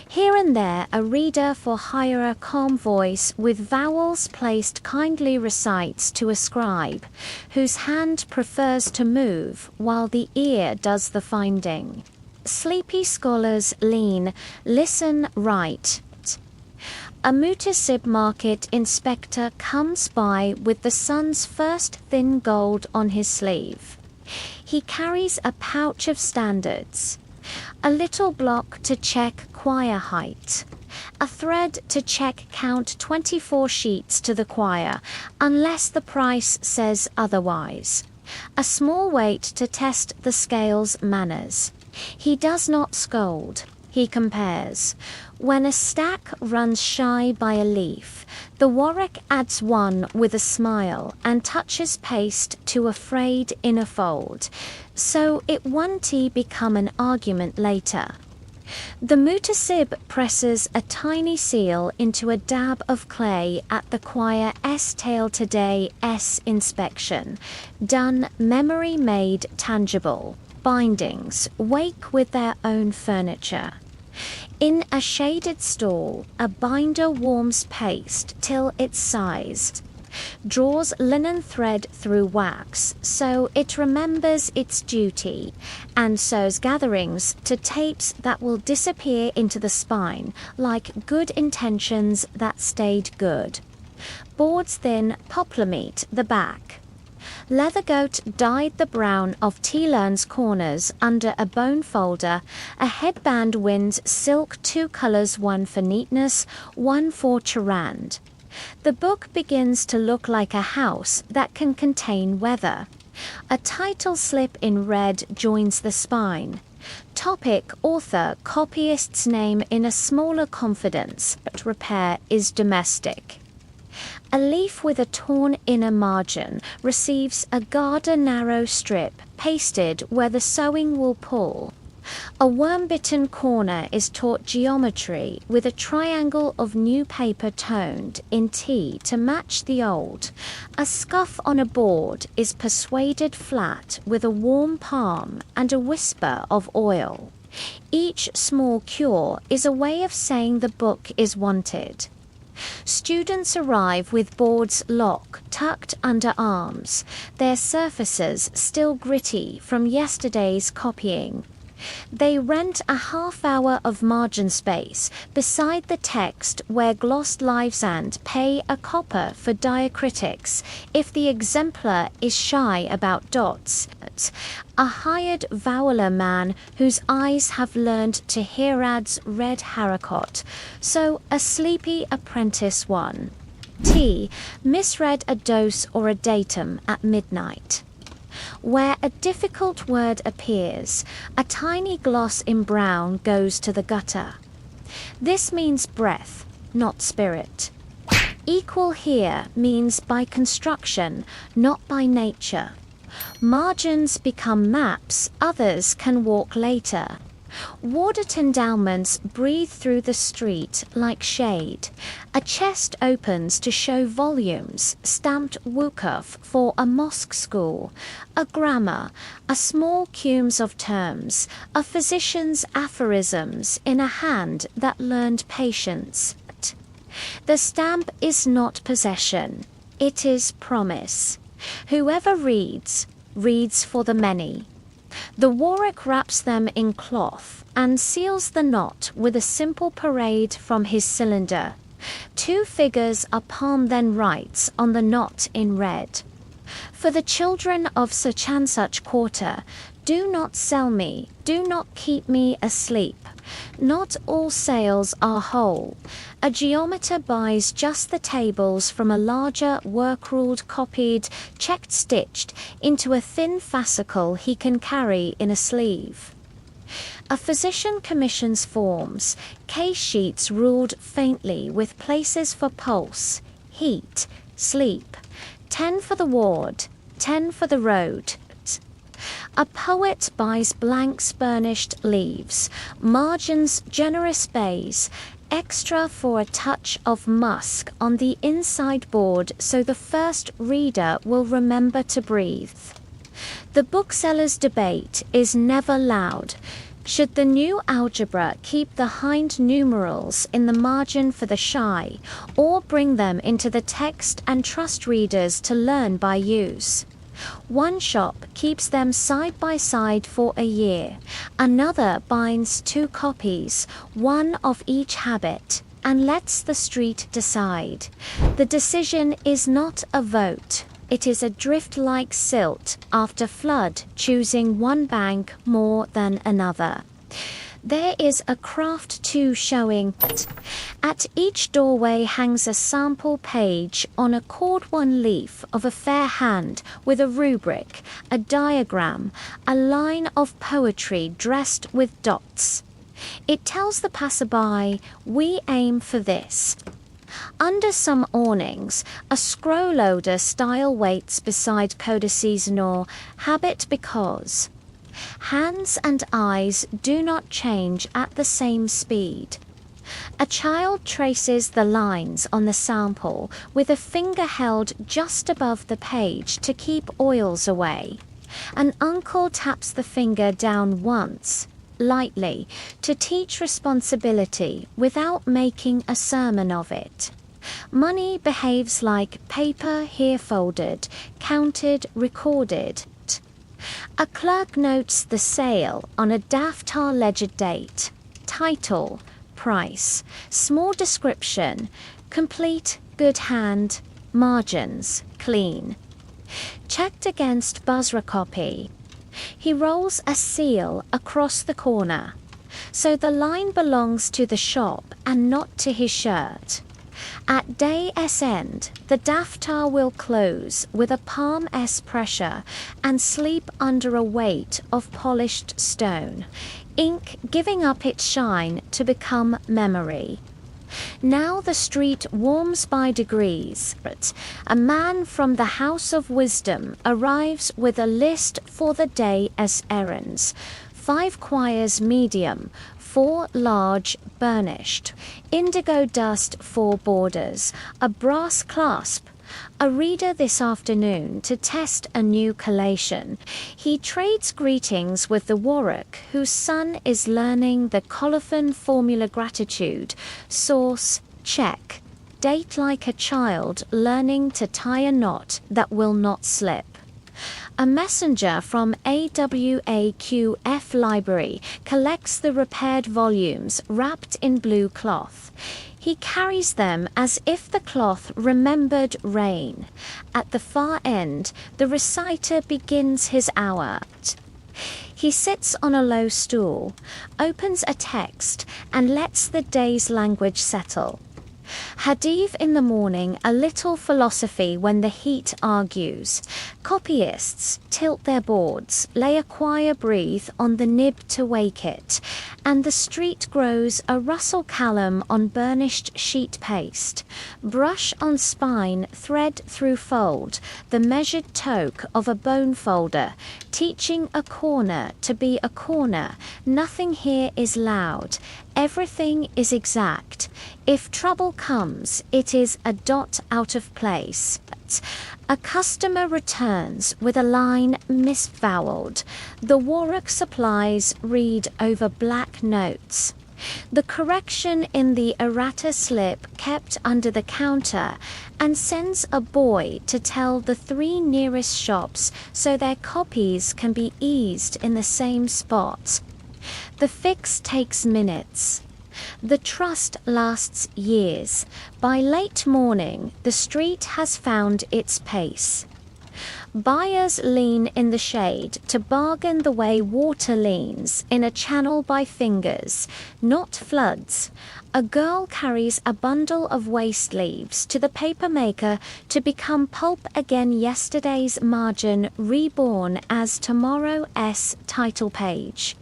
Here and there a reader for hire, a calm voice with vowels placed kindly recites to a scribe, whose hand prefers to move while the ear does the finding. Sleepy scholars lean, listen, write. A mutasib market inspector comes by with the sun's first thin gold on his sleeve. He carries a pouch of standards. A little block to check quire height. A thread to check count 24 sheets to the quire, unless the price says otherwise. A small weight to test the scale's manners. He does not scold. He compares. When a stack runs shy by a leaf, the Warwick adds one with a smile and touches paste to a frayed inner fold, so it won't become an argument later. The mutasib presses a tiny seal into a dab of clay at the quire S-tail today S inspection, done memory made tangible. Bindings wake with their own furniture. In a shaded stall, a binder warms paste till it's sized, draws linen thread through wax so it remembers its duty, and sews gatherings to tapes that will disappear into the spine like good intentions that stayed good. Boards thin poplar meat the back. Leathergoat dyed the brown of T-Learn's corners under a bone folder. A headband wins silk 2 colors, one for neatness, one for charand. The book begins to look like a house that can contain weather. A title slip in red joins the spine. Topic, author, copyist's name in a smaller confidence. Repair is domestic. A leaf with a torn inner margin receives a Garda narrow strip pasted where the sewing will pull. A worm-bitten corner is taught geometry with a triangle of new paper toned in T to match the old. A scuff on a board is persuaded flat with a warm palm and a whisper of oil. Each small cure is a way of saying the book is wanted. Students arrive with boards lock tucked under arms, their surfaces still gritty from yesterday's copying. They rent a half-hour of margin space beside the text where glossed lives and pay a copper for diacritics if the exemplar is shy about dots. A hired voweler man whose eyes have learned to Herod's red haricot, so a sleepy apprentice one. T. Misread a dose or a datum at midnight. Where a difficult word appears, a tiny gloss in brown goes to the gutter. This means breath, not spirit. Equal here means by construction, not by nature. Margins become maps, others can walk later. Warded endowments breathe through the street like shade. A chest opens to show volumes, stamped Wukuf for a mosque school, a grammar, a small cumes of terms, a physician's aphorisms in a hand that learned patience. The stamp is not possession, it is promise. Whoever reads, reads for the many. The Warwick wraps them in cloth and seals the knot with a simple parade from his cylinder. 2 figures a palm then writes on the knot in red. For the children of Sir Chansuch Quarter, do not sell me, do not keep me asleep. Not all sales are whole. A geometer buys just the tables from a larger work-ruled, copied, checked stitched into a thin fascicle he can carry in a sleeve. A physician commissions forms, case sheets ruled faintly with places for pulse, heat, sleep, 10 for the ward, 10 for the road. A poet buys blanks burnished leaves, margins generous bays, extra for a touch of musk on the inside board so the first reader will remember to breathe. The bookseller's debate is never loud. Should the new algebra keep the hind numerals in the margin for the shy, or bring them into the text and trust readers to learn by use? One shop keeps them side by side for a year, another binds 2 copies, one of each habit, and lets the street decide. The decision is not a vote, it is a drift like silt after flood choosing one bank more than another. There is a craft too showing. At each doorway hangs a sample page on a cord-one leaf of a fair hand with a rubric, a diagram, a line of poetry dressed with dots. It tells the passerby, we aim for this. Under some awnings, a scroll loader style waits beside codices nor habit because hands and eyes do not change at the same speed. A child traces the lines on the sample with a finger held just above the page to keep oils away. An uncle taps the finger down once, lightly, to teach responsibility without making a sermon of it. Money behaves like paper here folded, counted, recorded. A clerk notes the sale on a daftar ledger date, title, price, small description, complete, good hand, margins, clean. checked against Basra copy. He rolls a seal across the corner, so the line belongs to the shop and not to his shirt. At day's end, the daftar will close with a palm-s pressure and sleep under a weight of polished stone, ink giving up its shine to become memory. Now the street warms by degrees. A man from the house of wisdom arrives with a list for the day's errands. 5 quires medium, 4 large burnished, indigo dust 4 borders, a brass clasp. A reader this afternoon to test a new collation. He trades greetings with the Warwick, whose son is learning the colophon formula gratitude, source, check, date like a child learning to tie a knot that will not slip. A messenger from AWAQF Library collects the repaired volumes wrapped in blue cloth. He carries them as if the cloth remembered rain. At the far end, the reciter begins his hour. He sits on a low stool, opens a text, and lets the day's language settle. Hadith in the morning, a little philosophy when the heat argues. Copyists tilt their boards, lay a quire breathe on the nib to wake it, and the street grows a Russell Callum on burnished sheet paste. Brush on spine, thread through fold, the measured toque of a bone folder, teaching a corner to be a corner. Nothing here is loud. Everything is exact. If trouble comes, it is a dot out of place. A customer returns with a line misvoweled. The Warwick supplies read over black notes. The correction in the errata slip kept under the counter, and sends a boy to tell the 3 nearest shops so their copies can be eased in the same spot. The fix takes minutes. The trust lasts years. By late morning, the street has found its pace. Buyers lean in the shade to bargain the way water leans in a channel by fingers, not floods. A girl carries a bundle of waste leaves to the papermaker to become pulp again, yesterday's margin reborn as tomorrow's title page.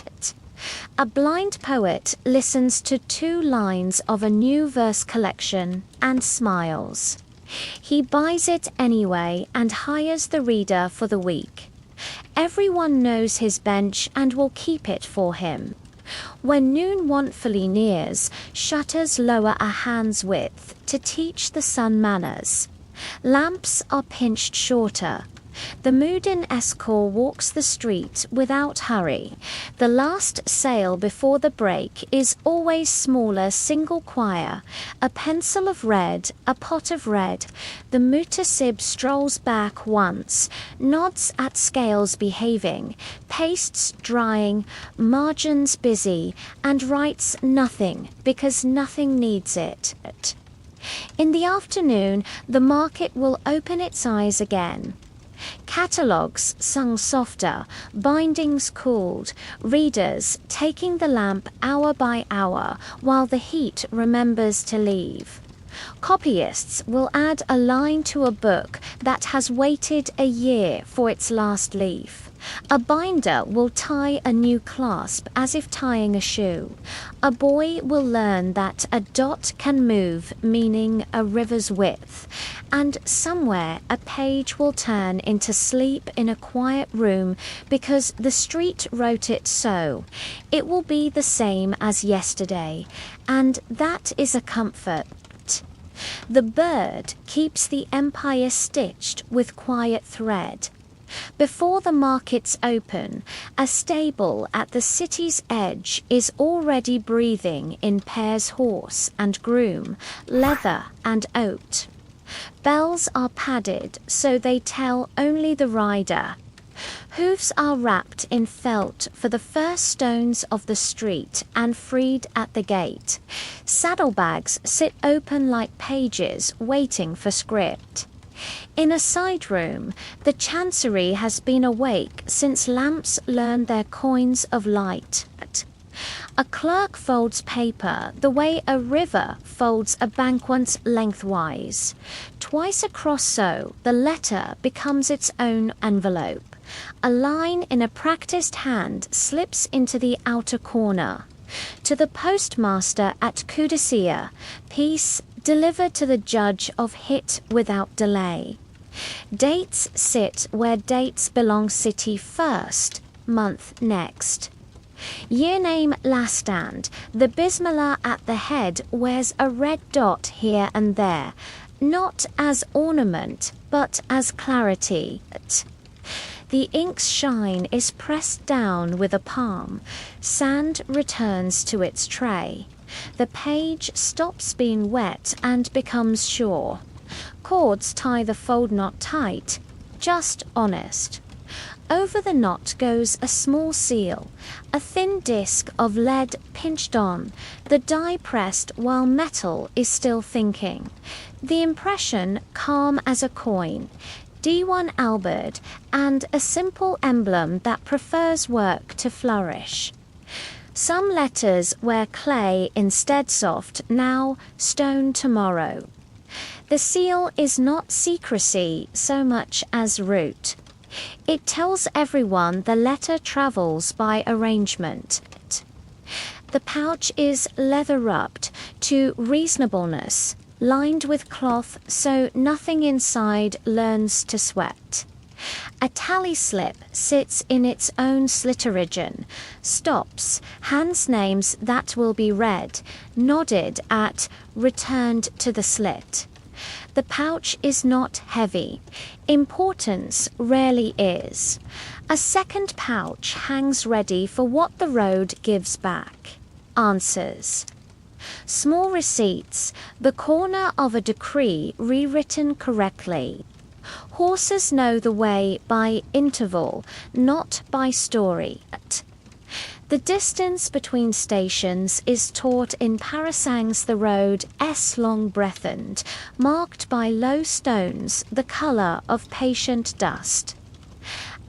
A blind poet listens to 2 lines of a new verse collection and smiles. He buys it anyway and hires the reader for the week. Everyone knows his bench and will keep it for him. When noon wantfully nears, shutters lower a hand's width to teach the sun manners. Lamps are pinched shorter. The Moodin Escort walks the street without hurry. The last sale before the break is always smaller single quire, a pencil of red, a pot of red. The mutasib strolls back once, nods at scales behaving, pastes drying, margins busy, and writes nothing because nothing needs it. In the afternoon, the market will open its eyes again. Catalogues sung softer, bindings cooled, readers taking the lamp hour by hour while the heat remembers to leave. Copyists will add a line to a book that has waited a year for its last leaf. A binder will tie a new clasp as if tying a shoe. A boy will learn that a dot can move, meaning a river's width. And somewhere a page will turn into sleep in a quiet room because the street wrote it so. It will be the same as yesterday, and that is a comfort. The bird keeps the empire stitched with quiet thread. Before the markets open, a stable at the city's edge is already breathing in pairs horse and groom, leather and oat. Bells are padded so they tell only the rider. Hoofs are wrapped in felt for the first stones of the street and freed at the gate. Saddlebags sit open like pages waiting for script. In a side room, the chancery has been awake since lamps learned their coins of light. A clerk folds paper the way a river folds a banquet lengthwise. Twice across so, the letter becomes its own envelope. A line in a practiced hand slips into the outer corner. To the postmaster at Cudicea, peace delivered to the judge of hit without delay. Dates sit where dates belong, city first, month next. Year name last stand, the bismillah at the head wears a red dot here and there, not as ornament, but as clarity. The ink's shine is pressed down with a palm. Sand returns to its tray. The page stops being wet and becomes sure. Cords tie the fold knot tight, just honest. Over the knot goes a small seal, a thin disc of lead pinched on, the die pressed while metal is still thinking. The impression calm as a coin, D1 Albert, and a simple emblem that prefers work to flourish. Some letters wear clay instead soft, now stone tomorrow. The seal is not secrecy so much as root. It tells everyone the letter travels by arrangement. The pouch is leather rubbed to reasonableness, lined with cloth so nothing inside learns to sweat. A tally slip sits in its own slitterigen, stops, hands names that will be read, nodded at, returned to the slit. The pouch is not heavy. Importance rarely is. A second pouch hangs ready for what the road gives back. Answers. Small receipts, the corner of a decree rewritten correctly. Horses know the way by interval, not by story. The distance between stations is taught in parasangs the road long breathened, marked by low stones the colour of patient dust.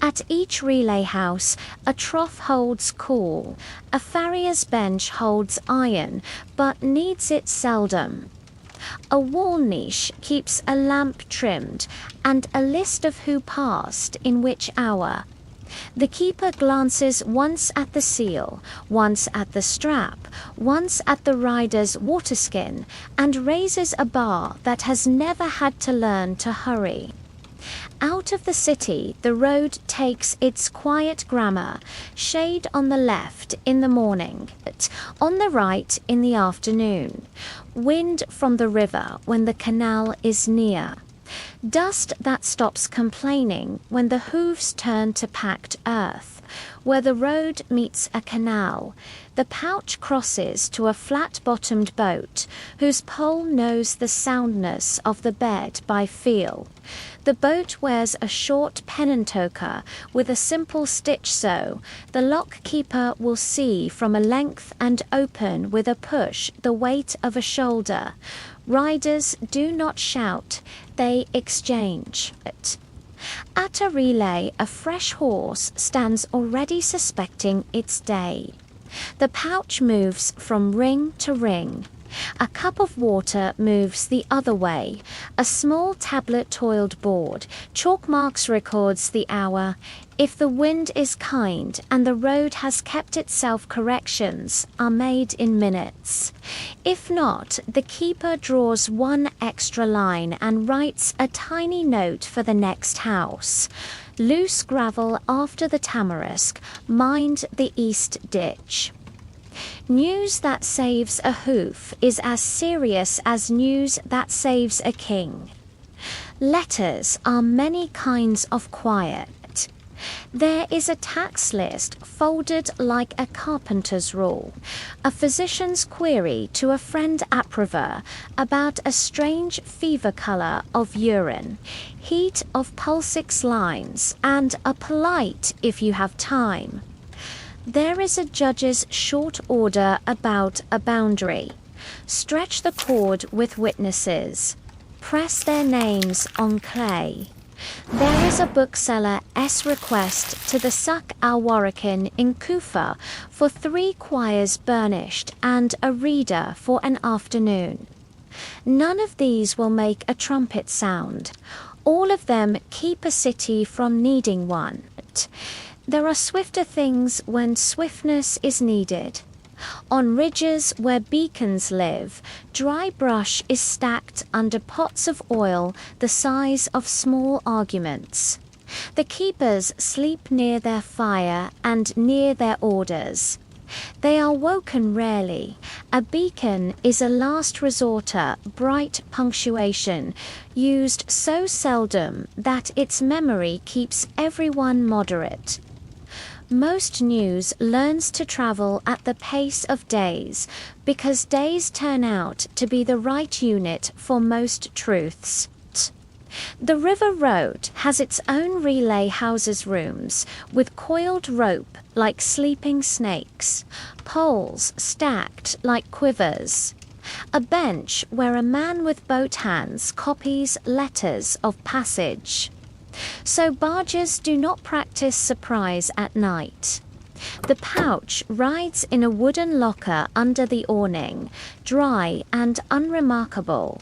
At each relay house a trough holds cool, a farrier's bench holds iron, but needs it seldom. A wall niche keeps a lamp trimmed, and a list of who passed in which hour. The keeper glances once at the seal, once at the strap, once at the rider's waterskin, and raises a bar that has never had to learn to hurry. Out of the city the road takes its quiet grammar, shade on the left in the morning, on the right in the afternoon, wind from the river when the canal is near. Dust that stops complaining when the hooves turn to packed earth. Where the road meets a canal, the pouch crosses to a flat-bottomed boat, whose pole knows the soundness of the bed by feel. The boat wears a short pennantoka with a simple stitch sew. The lock-keeper will see from a length and open with a push the weight of a shoulder. Riders do not shout, they exchange it. At a relay, a fresh horse stands already suspecting its day. The pouch moves from ring to ring. A cup of water moves the other way. A small tablet-toiled board, chalk marks records the hour. If the wind is kind and the road has kept itself, corrections are made in minutes. If not, the keeper draws one extra line and writes a tiny note for the next house. Loose gravel after the tamarisk, mind the east ditch. News that saves a hoof is as serious as news that saves a king. Letters are many kinds of quiet. There is a tax list folded like a carpenter's rule, a physician's query to a friend at Privert about a strange fever colour of urine, heat of pulsix lines, and a polite if you have time. There is a judge's short order about a boundary. Stretch the cord with witnesses. press their names on clay. There is a bookseller's request to the Suk al-Warakin in Kufa for 3 quires burnished and a reader for an afternoon. None of these will make a trumpet sound. All of them keep a city from needing one. There are swifter things when swiftness is needed. On ridges where beacons live, dry brush is stacked under pots of oil the size of small arguments. The keepers sleep near their fire and near their orders. They are woken rarely. A beacon is a last resorter, bright punctuation, used so seldom that its memory keeps everyone moderate. Most news learns to travel at the pace of days, because days turn out to be the right unit for most truths. The river road has its own relay houses rooms, with coiled rope like sleeping snakes, poles stacked like quivers, a bench where a man with boat hands copies letters of passage. So barges do not practice surprise at night. The pouch rides in a wooden locker under the awning, dry and unremarkable.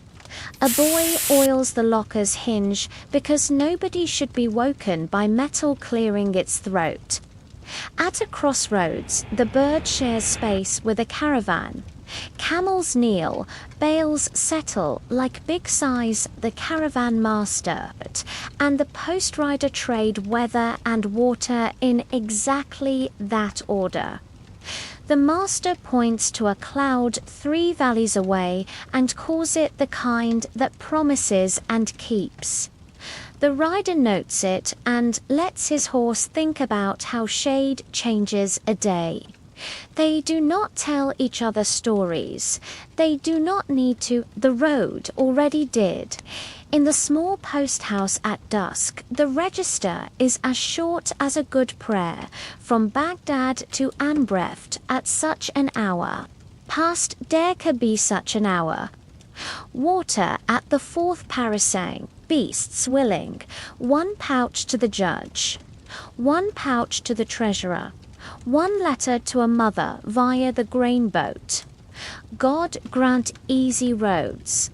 A boy oils the locker's hinge because nobody should be woken by metal clearing its throat. At a crossroads, the bird shares space with a caravan. Camels kneel, bales settle like big size the caravan master, and the post rider trade weather and water in exactly that order. The master points to a cloud 3 valleys away and calls it the kind that promises and keeps. The rider notes it and lets his horse think about how shade changes a day. They do not tell each other stories. They do not need to. The road already did. In the small post house at dusk, the register is as short as a good prayer, from Baghdad to Anbreft at such an hour. Past there could be such an hour. Water at the 4th parasang, beasts willing, 1 pouch to the judge, 1 pouch to the treasurer, 1 letter to a mother via the grain boat. God grant easy roads.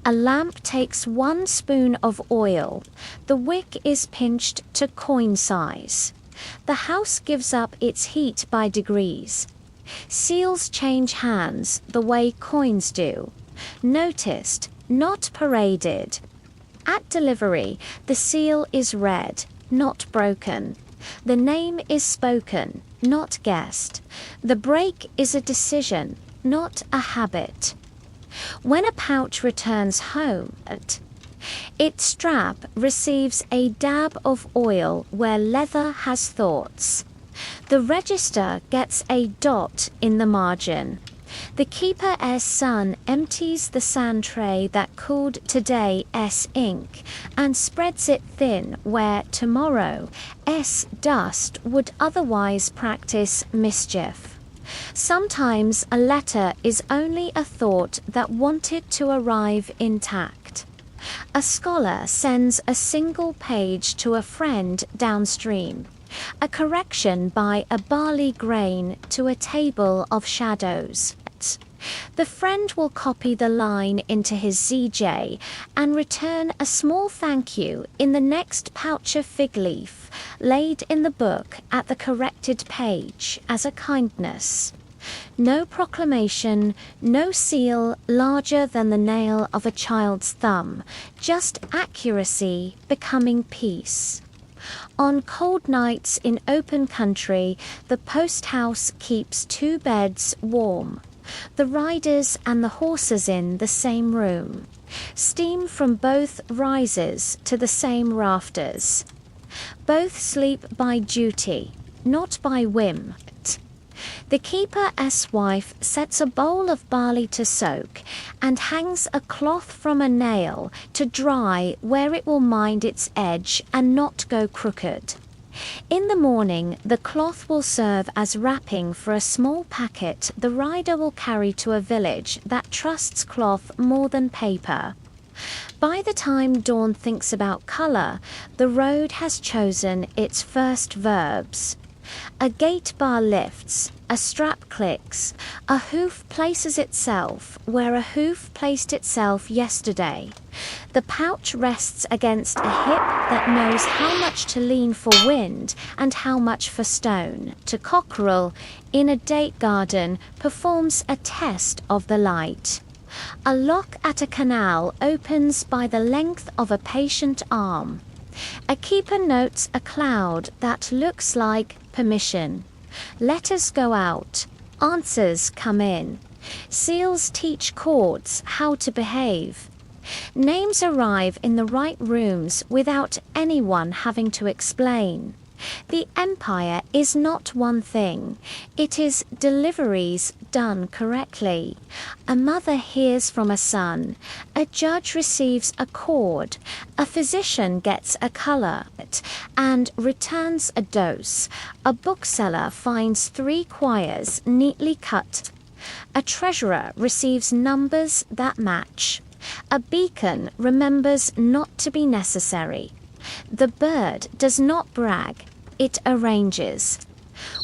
A lamp takes 1 spoon of oil. The wick is pinched to coin size. The house gives up its heat by degrees. Seals change hands the way coins do. Noticed, not paraded. At delivery, the seal is read, not broken. The name is spoken, not guessed. The break is a decision, not a habit. When a pouch returns home, its strap receives a dab of oil where leather has thoughts. The register gets a dot in the margin. The keeper's son empties the sand tray that cooled today's ink and spreads it thin where tomorrow's dust would otherwise practice mischief. Sometimes a letter is only a thought that wanted to arrive intact. A scholar sends a single page to a friend downstream, a correction by a barley grain to a table of shadows. The friend will copy the line into his ZJ and return a small thank you in the next pouch of fig leaf laid in the book at the corrected page as a kindness. No proclamation, no seal larger than the nail of a child's thumb, just accuracy becoming peace. On cold nights in open country, the post house keeps 2 beds warm. The riders and the horses in the same room. Steam from both rises to the same rafters. Both sleep by duty, not by whim. The keeper's wife sets a bowl of barley to soak and hangs a cloth from a nail to dry where it will mind its edge and not go crooked. In the morning, the cloth will serve as wrapping for a small packet the rider will carry to a village that trusts cloth more than paper. By the time Dawn thinks about color, the road has chosen its first verbs. A gate bar lifts, a strap clicks, a hoof places itself where a hoof placed itself yesterday. The pouch rests against a hip that knows how much to lean for wind and how much for stone. To cockerel, in a date garden, performs a test of the light. A lock at a canal opens by the length of a patient arm. A keeper notes a cloud that looks like permission. Letters go out, answers come in. Seals teach chords how to behave. Names arrive in the right rooms without anyone having to explain. The empire is not one thing, it is deliveries done correctly. A mother hears from a son, a judge receives a cord, a physician gets a color and returns a dose. A bookseller finds 3 quires neatly cut. A treasurer receives numbers that match. A beacon remembers not to be necessary. The bird does not brag, it arranges.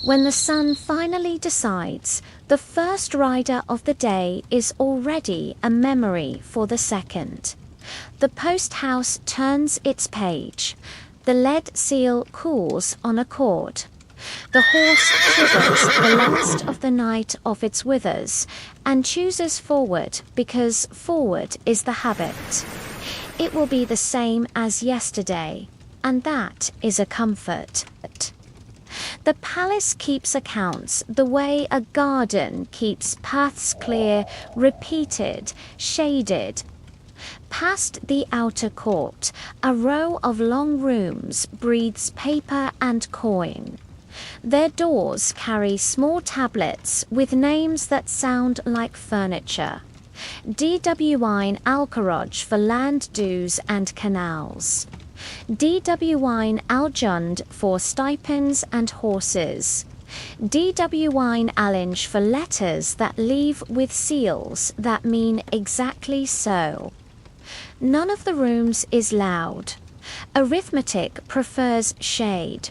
When the sun finally decides, the first rider of the day is already a memory for the second. The post house turns its page. The lead seal cools on a cord. The horse shivers the last of the night off its withers and chooses forward because forward is the habit. It will be the same as yesterday, and that is a comfort. The palace keeps accounts the way a garden keeps paths clear, repeated, shaded. Past the outer court, a row of long rooms breathes paper and coin. Their doors carry small tablets with names that sound like furniture. DWine Alcaroj for land dues and canals. DWine Aljund for stipends and horses. DWine Allinge for letters that leave with seals that mean exactly so. None of the rooms is loud. Arithmetic prefers shade.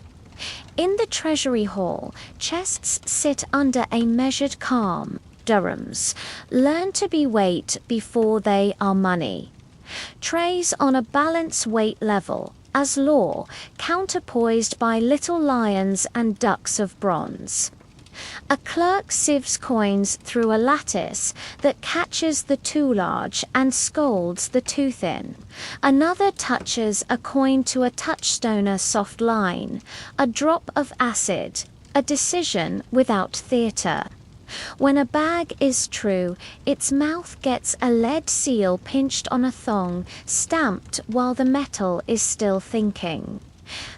In the Treasury Hall, chests sit under a measured calm. Durhams learn to be weight before they are money. Trays on a balance weight level, as law, counterpoised by little lions and ducks of bronze. A clerk sieves coins through a lattice that catches the too large and scolds the too thin. Another touches a coin to a touchstoner soft line, a drop of acid, a decision without theatre. When a bag is true, its mouth gets a lead seal pinched on a thong, stamped while the metal is still thinking.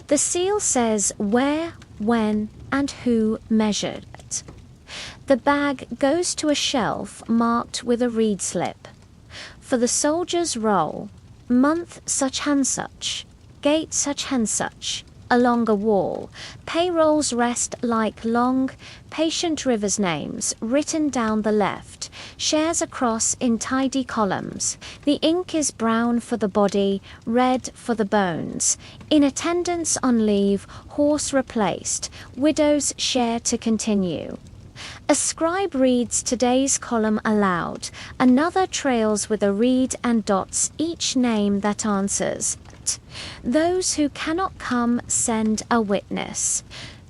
The seal says where, when, and who measured it. The bag goes to a shelf marked with a reed slip. For the soldier's roll, month such and such, gate such and such, along a wall, payrolls rest like long, patient rivers' names written down the left, shares across in tidy columns. The ink is brown for the body, red for the bones. In attendance on leave, horse replaced, widows share to continue. A scribe reads today's column aloud, another trails with a reed and dots each name that answers. Those who cannot come send a witness.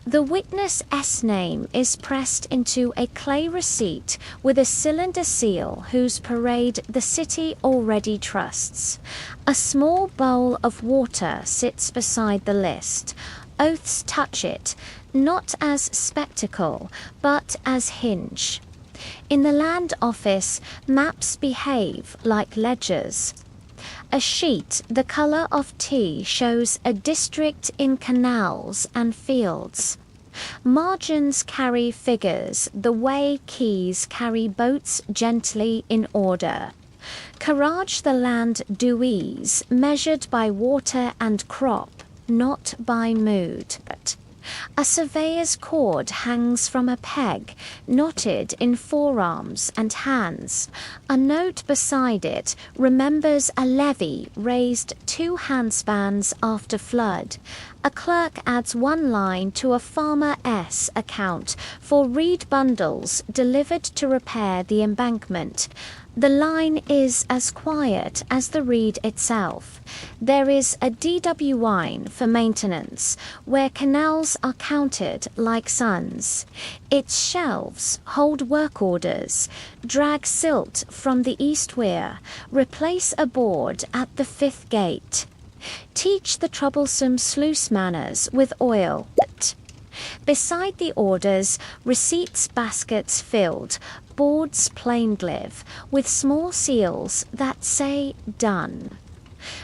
The witness' name is pressed into a clay receipt with a cylinder seal whose parade the city already trusts. A small bowl of water sits beside the list. Oaths touch it, not as spectacle, but as hinge. In the land office, maps behave like ledgers. A sheet the colour of tea shows a district in canals and fields. Margins carry figures the way keys carry boats gently in order. Courage the land dues, measured by water and crop, not by mood. A surveyor's cord hangs from a peg, knotted in forearms and hands. A note beside it remembers a levy raised 2 handspans after flood. A clerk adds 1 line to a Farmer S account for reed bundles delivered to repair the embankment. The line is as quiet as the reed itself. There is a DWine for maintenance, where canals are counted like suns. Its shelves hold work orders. Drag silt from the east weir. Replace a board at the 5th gate. Teach the troublesome sluice manners with oil. Beside the orders, receipts baskets filled, boards planed live, with small seals that say done.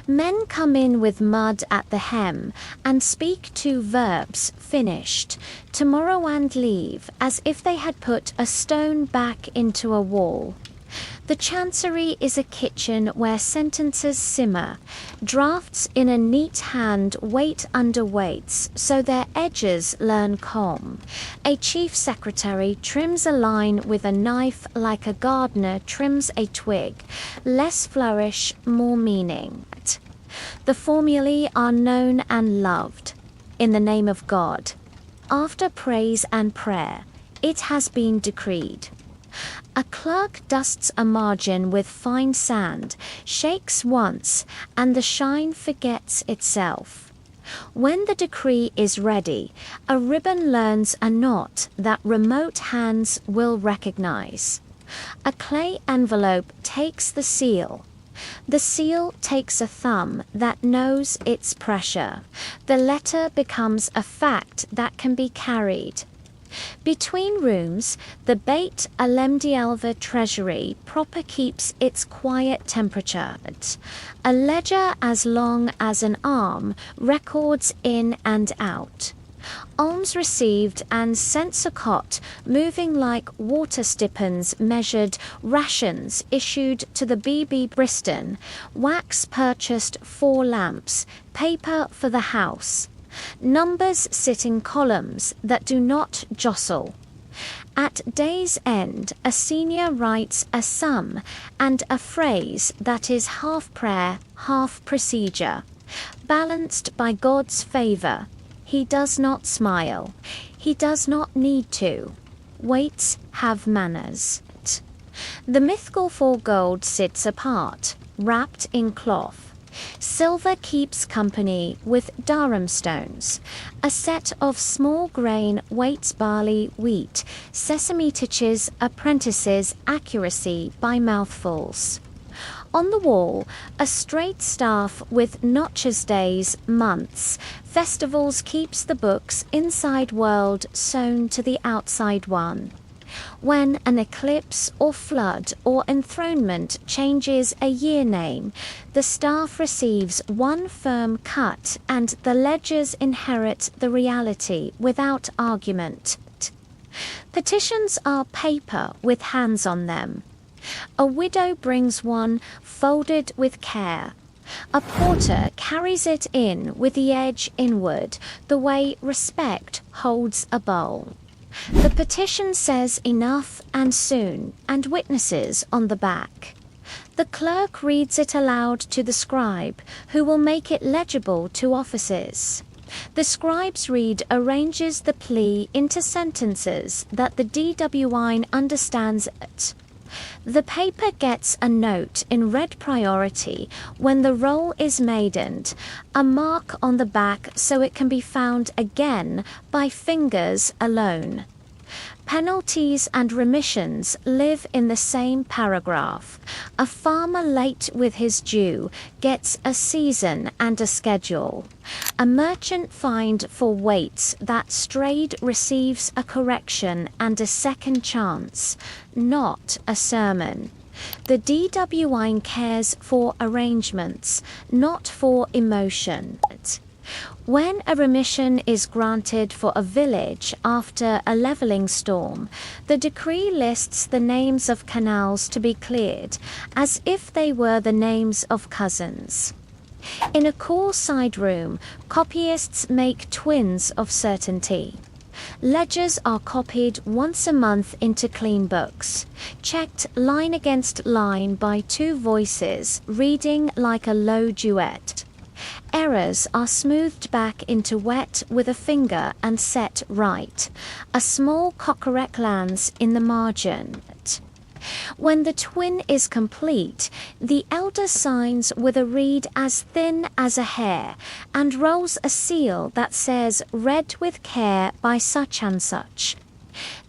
Men come in with mud at the hem, and speak 2 verbs finished, tomorrow and leave, as if they had put a stone back into a wall. The chancery is a kitchen where sentences simmer. Drafts in a neat hand wait under weights, so their edges learn calm. A chief secretary trims a line with a knife like a gardener trims a twig. Less flourish, more meaning. The formulae are known and loved. In the name of God. After praise and prayer, it has been decreed. A clerk dusts a margin with fine sand, shakes once, and the shine forgets itself. When the decree is ready, a ribbon learns a knot that remote hands will recognize. A clay envelope takes the seal. The seal takes a thumb that knows its pressure. The letter becomes a fact that can be carried. Between rooms, the Beit Alemdielva treasury proper keeps its quiet temperature. A ledger as long as an arm records in and out. Alms received and censocot moving like water stipends measured, rations issued to the BB Briston, wax purchased 4 lamps, paper for the house. Numbers sit in columns that do not jostle. At day's end, a senior writes a sum and a phrase that is half prayer, half procedure. Balanced by God's favor, he does not smile. He does not need to. Waits have manners. The mythical 4 gold sits apart, wrapped in cloth. Silver keeps company with Durham stones. A set of small grain weights barley, wheat. Sesame teaches apprentices accuracy by mouthfuls. On the wall, a straight staff with notches days, months. Festivals keeps the book's inside world sewn to the outside one. When an eclipse or flood or enthronement changes a year name, the staff receives 1 firm cut and the ledgers inherit the reality without argument. Petitions are paper with hands on them. A widow brings one folded with care. A porter carries it in with the edge inward, the way respect holds a bowl. The petition says enough and soon, and witnesses on the back. The clerk reads it aloud to the scribe, who will make it legible to offices. The scribe's read arranges the plea into sentences that the DWine understands it. The paper gets a note in red priority when the roll is maidened, a mark on the back so it can be found again by fingers alone. Penalties and remissions live in the same paragraph. A farmer late with his due gets a season and a schedule. A merchant fined for weights that strayed receives a correction and a second chance, not a sermon. The DWine cares for arrangements, not for emotion. When a remission is granted for a village after a levelling storm, the decree lists the names of canals to be cleared, as if they were the names of cousins. In a cool side room, copyists make twins of certainty. Ledgers are copied once a month into clean books, checked line against line by two voices reading like a low duet. Errors are smoothed back into wet with a finger and set right. A small courier lands in the margin. When the twin is complete, the elder signs with a reed as thin as a hair and rolls a seal that says read with care by such and such.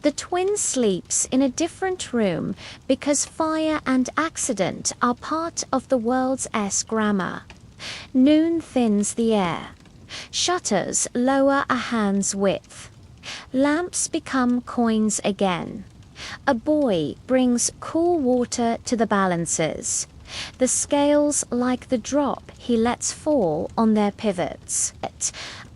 The twin sleeps in a different room because fire and accident are part of the world's grammar. Noon thins the air. Shutters lower a hand's width. Lamps become coins again. A boy brings cool water to the balances. The scales like the drop he lets fall on their pivots.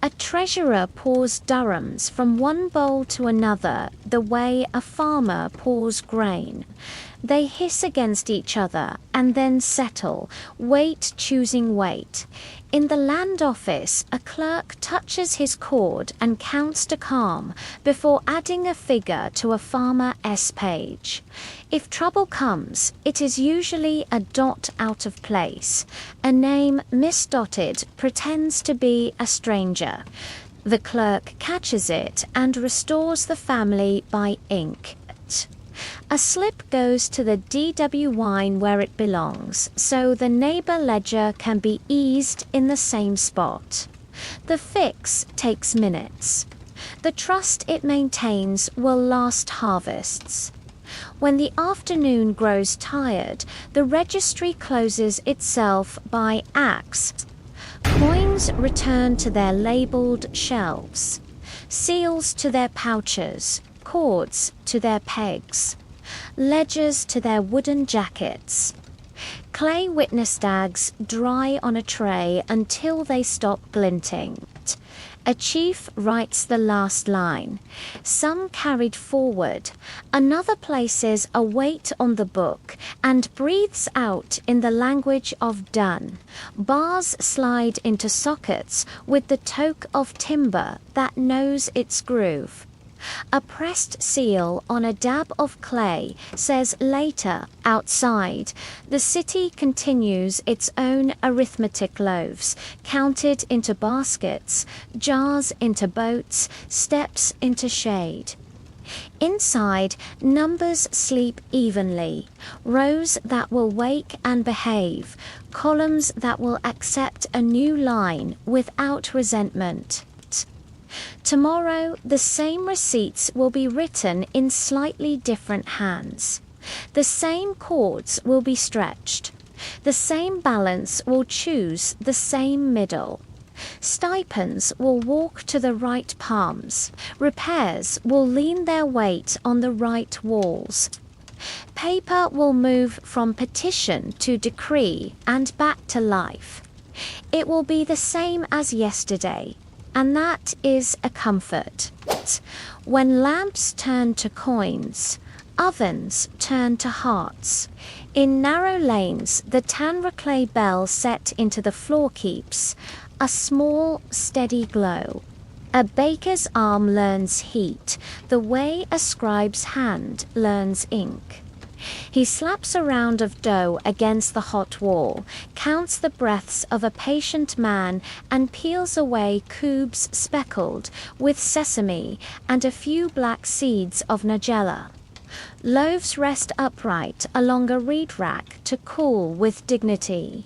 A treasurer pours dirhams from one bowl to another the way a farmer pours grain. They hiss against each other and then settle, weight choosing weight. In the land office, a clerk touches his cord and counts to calm before adding a figure to a farmer's page. If trouble comes, it is usually a dot out of place. A name misdotted pretends to be a stranger. The clerk catches it and restores the family by ink. A slip goes to the DW wine where it belongs, so the neighbor ledger can be eased in the same spot. The fix takes minutes. The trust it maintains will last harvests. When the afternoon grows tired, the registry closes itself by axe. Coins return to their labeled shelves. Seals to their pouches. Cords to their pegs, ledgers to their wooden jackets. Clay witness stags dry on a tray until they stop glinting. A chief writes the last line, some carried forward, another places a weight on the book and breathes out in the language of done. Bars slide into sockets with the toque of timber that knows its groove. A pressed seal on a dab of clay says later, outside, the city continues its own arithmetic loaves, counted into baskets, jars into boats, steps into shade. Inside, numbers sleep evenly, rows that will wake and behave, columns that will accept a new line without resentment. Tomorrow, the same receipts will be written in slightly different hands. The same chords will be stretched. The same balance will choose the same middle. Stipends will walk to the right palms. Repairs will lean their weight on the right walls. Paper will move from petition to decree and back to life. It will be the same as yesterday. And that is a comfort. When lamps turn to coins, ovens turn to hearts. In narrow lanes, the Tanra clay bell set into the floor keeps a small, steady glow. A baker's arm learns heat, the way a scribe's hand learns ink. He slaps a round of dough against the hot wall, counts the breaths of a patient man, and peels away cubes speckled with sesame and a few black seeds of nigella. Loaves rest upright along a reed rack to cool with dignity.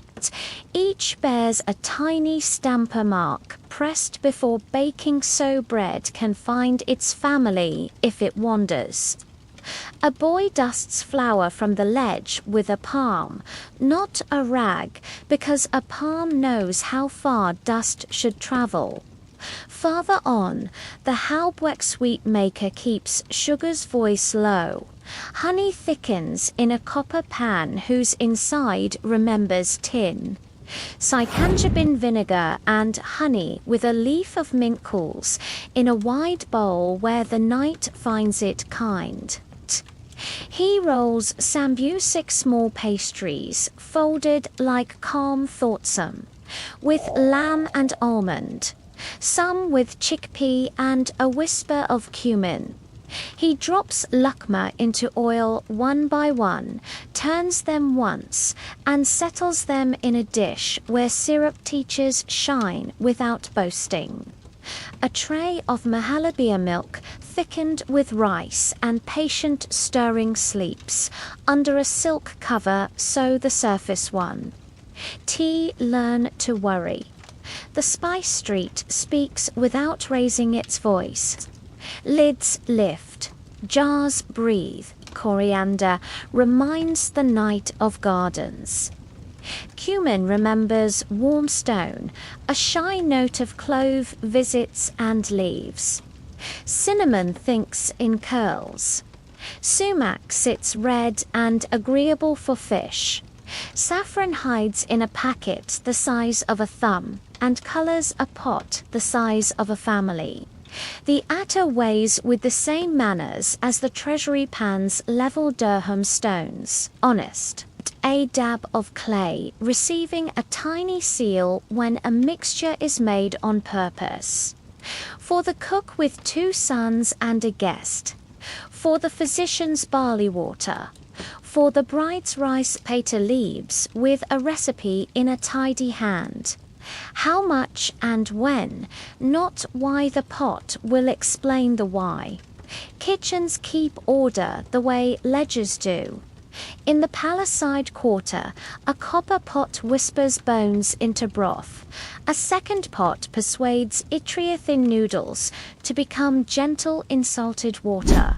Each bears a tiny stamper mark pressed before baking sow bread can find its family if it wanders. A boy dusts flour from the ledge with a palm, not a rag, because a palm knows how far dust should travel. Farther on, the Halbweck sweet maker keeps sugar's voice low. Honey thickens in a copper pan whose inside remembers tin. Sycamjabin vinegar and honey with a leaf of mint cools in a wide bowl where the night finds it kind. He rolls sambusic small pastries, folded like calm thoughtsome. with lamb and almond, some with chickpea and a whisper of cumin. He drops lakma into oil one by one, turns them once, and settles them in a dish where syrup teachers shine without boasting. A tray of mahalabia milk thickened with rice and patient stirring sleeps under a silk cover, so the surface one. Tea learn to worry. The spice street speaks without raising its voice. Lids lift, jars breathe, coriander reminds the night of gardens. Cumin remembers warm stone, a shy note of clove visits and leaves. Cinnamon thinks in curls. Sumac sits red and agreeable for fish. Saffron hides in a packet the size of a thumb and colours a pot the size of a family. The atta weighs with the same manners as the treasury pan's level dirham stones, honest. A dab of clay, receiving a tiny seal when a mixture is made on purpose. For the cook with 2 sons and a guest. For the physician's barley water. For the bride's rice pater leaves with a recipe in a tidy hand. How much and when, not why the pot will explain the why. Kitchens keep order the way ledgers do. In the palisade quarter, a copper pot whispers bones into broth. A second pot persuades Itriothin noodles to become gentle in salted water.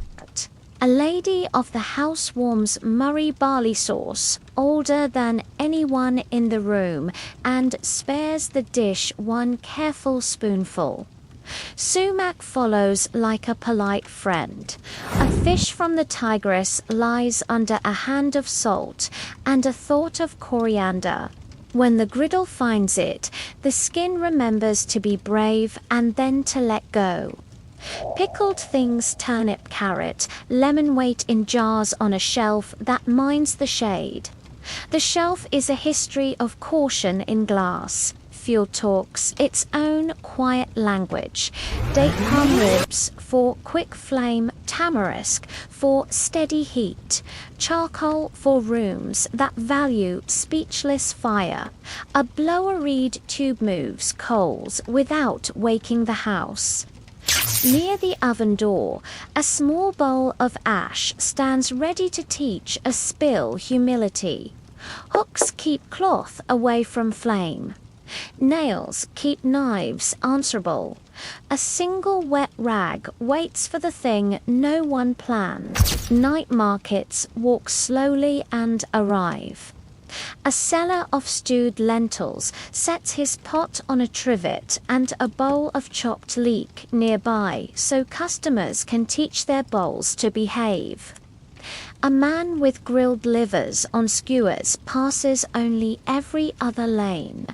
A lady of the house warms Murray barley sauce, older than anyone in the room, and spares the dish one careful spoonful. Sumac follows like a polite friend. A fish from the Tigris lies under a hand of salt and a thought of coriander. When the griddle finds it, the skin remembers to be brave and then to let go. Pickled things turnip carrot, lemon weight in jars on a shelf that minds the shade. The shelf is a history of caution in glass. Fuel talks its own quiet language. Date palm ribs for quick flame, tamarisk for steady heat, charcoal for rooms that value speechless fire. A blower reed tube moves coals without waking the house. Near the oven door, a small bowl of ash stands ready to teach a spill humility. Hooks keep cloth away from flame. Nails keep knives answerable. A single wet rag waits for the thing no one planned. Night markets walk slowly and arrive. A seller of stewed lentils sets his pot on a trivet and a bowl of chopped leek nearby so customers can teach their bowls to behave. A man with grilled livers on skewers passes only every other lane.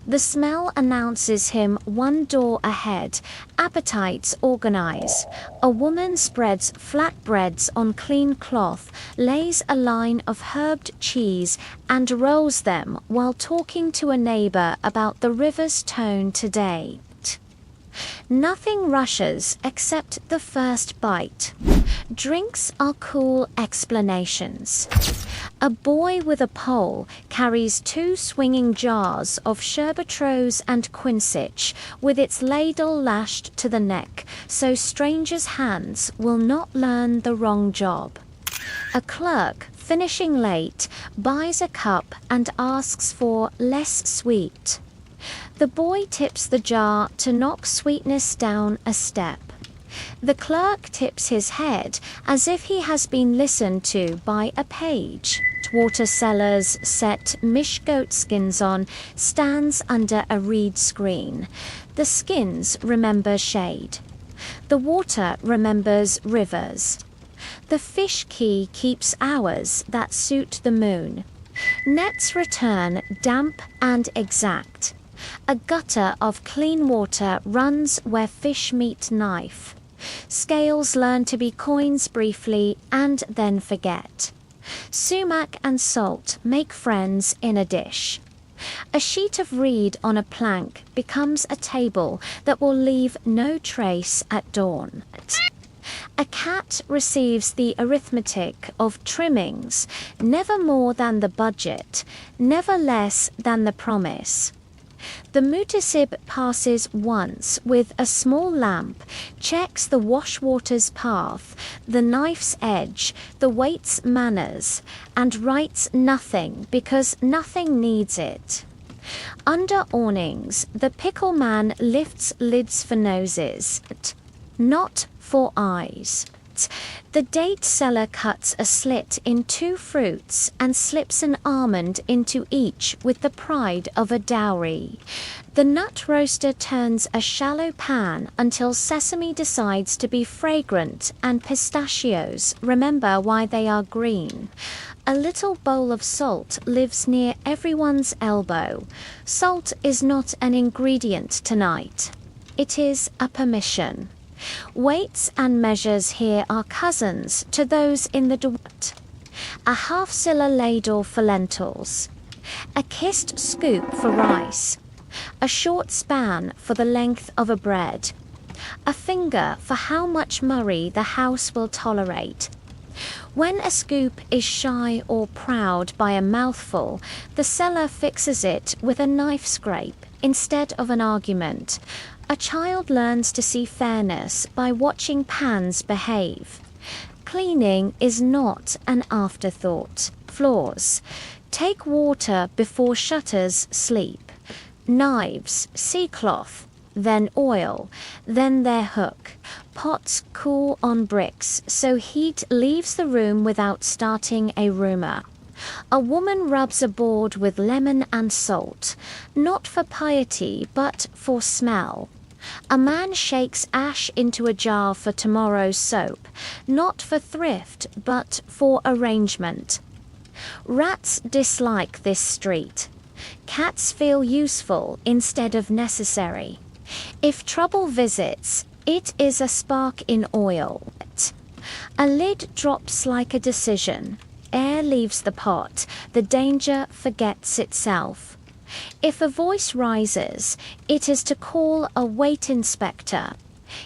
The smell announces him one door ahead. Appetites organize. A woman spreads flatbreads on clean cloth, lays a line of herbed cheese and rolls them while talking to a neighbor about the river's tone today. Nothing rushes except the first bite. Drinks are cool explanations. A boy with a pole carries 2 swinging jars of Sherbatrose and Quinsitch with its ladle lashed to the neck so strangers' hands will not learn the wrong job. A clerk, finishing late, buys a cup and asks for less sweet. The boy tips the jar to knock sweetness down a step. The clerk tips his head as if he has been listened to by a page. Water sellers set mish goat skins on, stands under a reed screen. The skins remember shade. The water remembers rivers. The fish key keeps hours that suit the moon. Nets return damp and exact. A gutter of clean water runs where fish meet knife. Scales learn to be coins briefly and then forget. Sumac and salt make friends in a dish. A sheet of reed on a plank becomes a table that will leave no trace at dawn. A cat receives the arithmetic of trimmings, never more than the budget, never less than the promise. The mutasib passes once with a small lamp, checks the washwater's path, the knife's edge, the weight's manners, and writes nothing because nothing needs it. Under awnings, the pickle man lifts lids for noses, not for eyes. The date seller cuts a slit in 2 fruits and slips an almond into each with the pride of a dowry. The nut roaster turns a shallow pan until sesame decides to be fragrant and pistachios remember why they are green. A little bowl of salt lives near everyone's elbow. Salt is not an ingredient tonight. It is a permission. Weights and measures here are cousins to those in the Dwat. A half-silla ladle for lentils, a kissed scoop for rice, a short span for the length of a bread, a finger for how much murray the house will tolerate. When a scoop is shy or proud by a mouthful, the seller fixes it with a knife scrape instead of an argument. A child learns to see fairness by watching pans behave. Cleaning is not an afterthought. Floors. Take water before shutters sleep. Knives, sea cloth, then oil, then their hook. Pots cool on bricks, so heat leaves the room without starting a rumor. A woman rubs a board with lemon and salt, not for piety, but for smell. A man shakes ash into a jar for tomorrow's soap, not for thrift, but for arrangement. Rats dislike this street. Cats feel useful instead of necessary. If trouble visits, it is a spark in oil. A lid drops like a decision. Air leaves the pot. The danger forgets itself. If a voice rises, it is to call a weight inspector.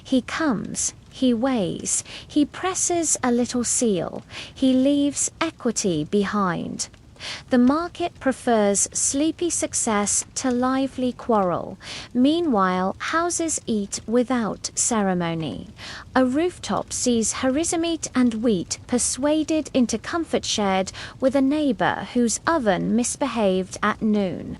He comes, he weighs, he presses a little seal, he leaves equity behind. The market prefers sleepy success to lively quarrel. Meanwhile, houses eat without ceremony. A rooftop sees harizomeat and wheat persuaded into comfort shared with a neighbour whose oven misbehaved at noon.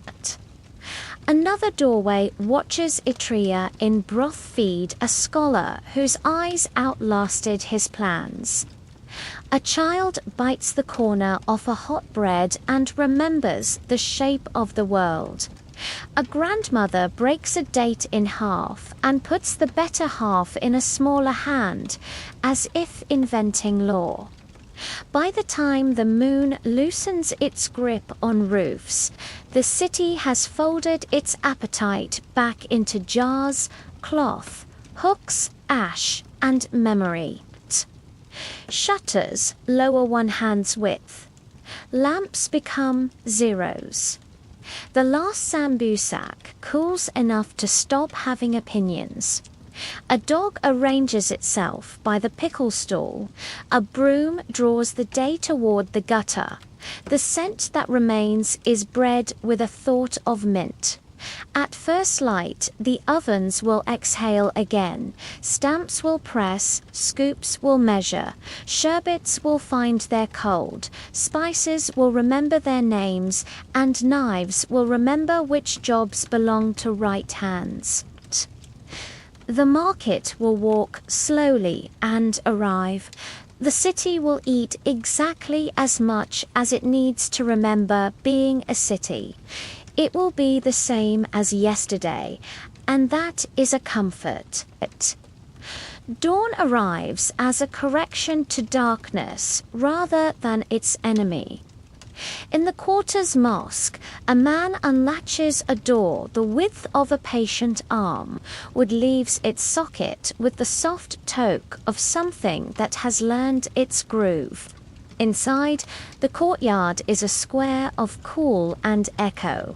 Another doorway watches Etria in broth feed a scholar whose eyes outlasted his plans. A child bites the corner off a hot bread and remembers the shape of the world. A grandmother breaks a date in half and puts the better half in a smaller hand, as if inventing law. By the time the moon loosens its grip on roofs, the city has folded its appetite back into jars, cloth, hooks, ash, and memory. Shutters lower one hand's width. Lamps become zeros. The last sambusak cools enough to stop having opinions. A dog arranges itself by the pickle stall. A broom draws the day toward the gutter. The scent that remains is bread with a thought of mint. At first light, the ovens will exhale again. Stamps will press, scoops will measure, sherbets will find their cold, spices will remember their names, and knives will remember which jobs belong to right hands. The market will walk slowly and arrive. The city will eat exactly as much as it needs to remember being a city. It will be the same as yesterday, and that is a comfort. Dawn arrives as a correction to darkness rather than its enemy. In the quarter's mosque, a man unlatches a door the width of a patient arm, wood leaves its socket with the soft toque of something that has learned its groove. Inside, the courtyard is a square of cool and echo.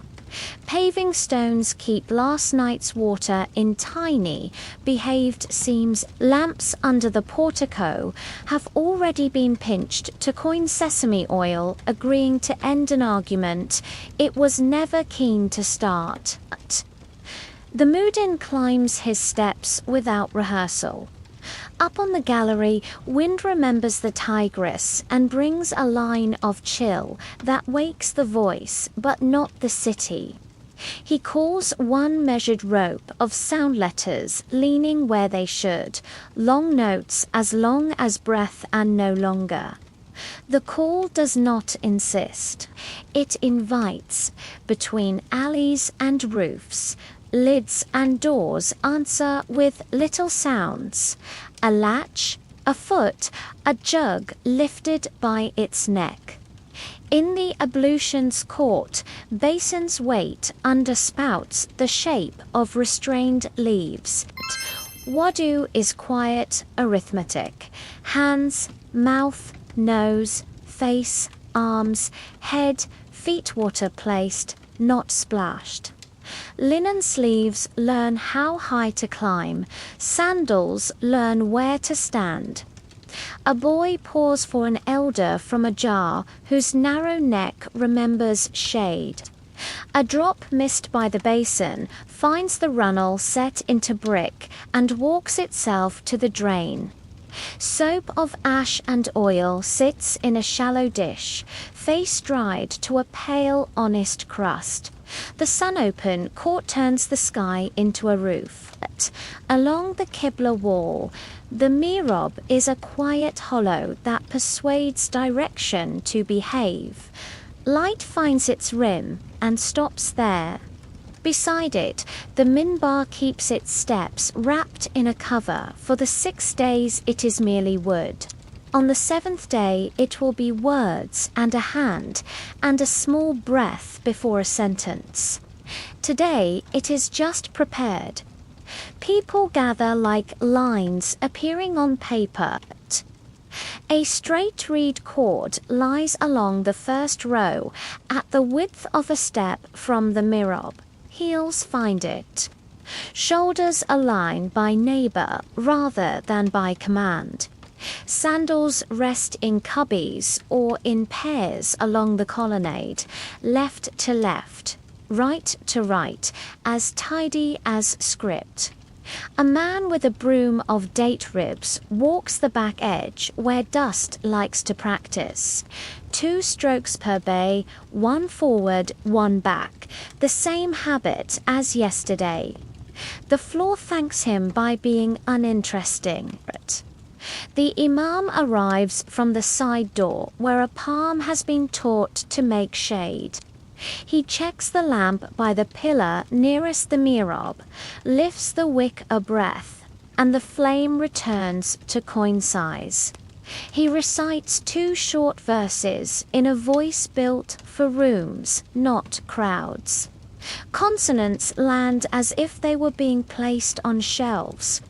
Paving stones keep last night's water in tiny, behaved seams. Lamps under the portico have already been pinched to coin sesame oil, agreeing to end an argument it was never keen to start. The Mudin climbs his steps without rehearsal. Up on the gallery, Wind remembers the tigress and brings a line of chill that wakes the voice, but not the city. He calls one measured rope of sound letters leaning where they should, long notes as long as breath and no longer. The call does not insist. It invites. Between alleys and roofs, lids and doors answer with little sounds. A latch, a foot, a jug lifted by its neck. In the ablutions court, basins wait under spouts the shape of restrained leaves. Wudu is quiet arithmetic. Hands, mouth, nose, face, arms, head, feet water placed, not splashed. Linen sleeves learn how high to climb. Sandals learn where to stand. A boy pours for an elder from a jar whose narrow neck remembers shade. A drop missed by the basin finds the runnel set into brick and walks itself to the drain. Soap of ash and oil sits in a shallow dish, face dried to a pale, honest crust. The sun open court turns the sky into a roof. Along the Qibla wall, the mihrab is a quiet hollow that persuades direction to behave. Light finds its rim and stops there. Beside it, the minbar keeps its steps wrapped in a cover. For the 6 days it is merely wood. On the 7th day it will be words and a hand and a small breath before a sentence. Today it is just prepared. People gather like lines appearing on paper. A straight reed cord lies along the first row at the width of a step from the mihrab. Heels find it. Shoulders align by neighbor rather than by command. Sandals rest in cubbies or in pairs along the colonnade, left to left, right to right, as tidy as script. A man with a broom of date ribs walks the back edge where dust likes to practice. 2 strokes per bay, 1 forward, 1 back, the same habit as yesterday. The floor thanks him by being uninteresting. The imam arrives from the side door where a palm has been taught to make shade. He checks the lamp by the pillar nearest the mihrab, lifts the wick a breath, and the flame returns to coin size. He recites 2 short verses in a voice built for rooms, not crowds. Consonants land as if they were being placed on shelves.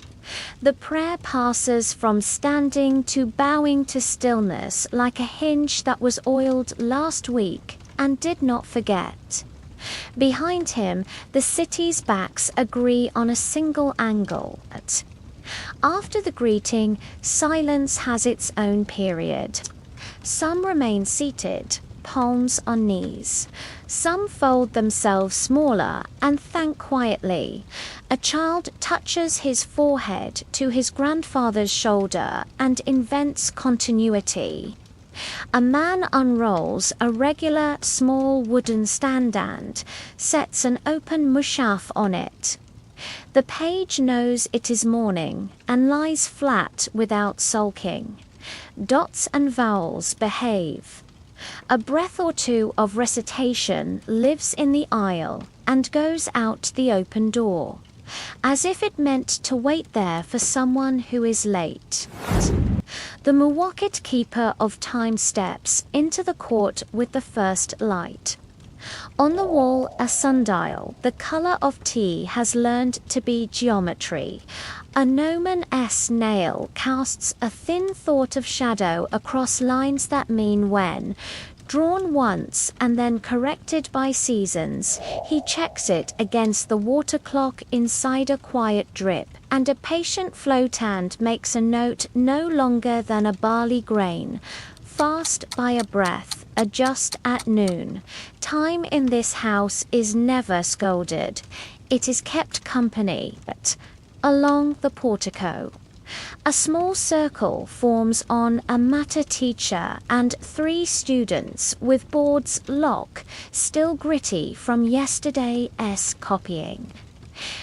The prayer passes from standing to bowing to stillness like a hinge that was oiled last week and did not forget. Behind him, the city's backs agree on a single angle. After the greeting, silence has its own period. Some remain seated, palms on knees. Some fold themselves smaller and thank quietly. A child touches his forehead to his grandfather's shoulder and invents continuity. A man unrolls a regular small wooden stand, sets an open mushaf on it. The page knows it is morning and lies flat without sulking. Dots and vowels behave. A breath or 2 of recitation lives in the aisle and goes out the open door, as if it meant to wait there for someone who is late. The muwakkit keeper of time steps into the court with the first light. On the wall, a sundial, the color of tea, has learned to be geometry. A Gnomon S nail casts a thin thought of shadow across lines that mean when. Drawn once and then corrected by seasons, he checks it against the water clock inside a quiet drip, and a patient float hand makes a note no longer than a barley grain. Fast by a breath, adjust at noon. Time in this house is never scolded. It is kept company. Along the portico, a small circle forms on a matter teacher and 3 students with boards lock, still gritty from yesterday's copying.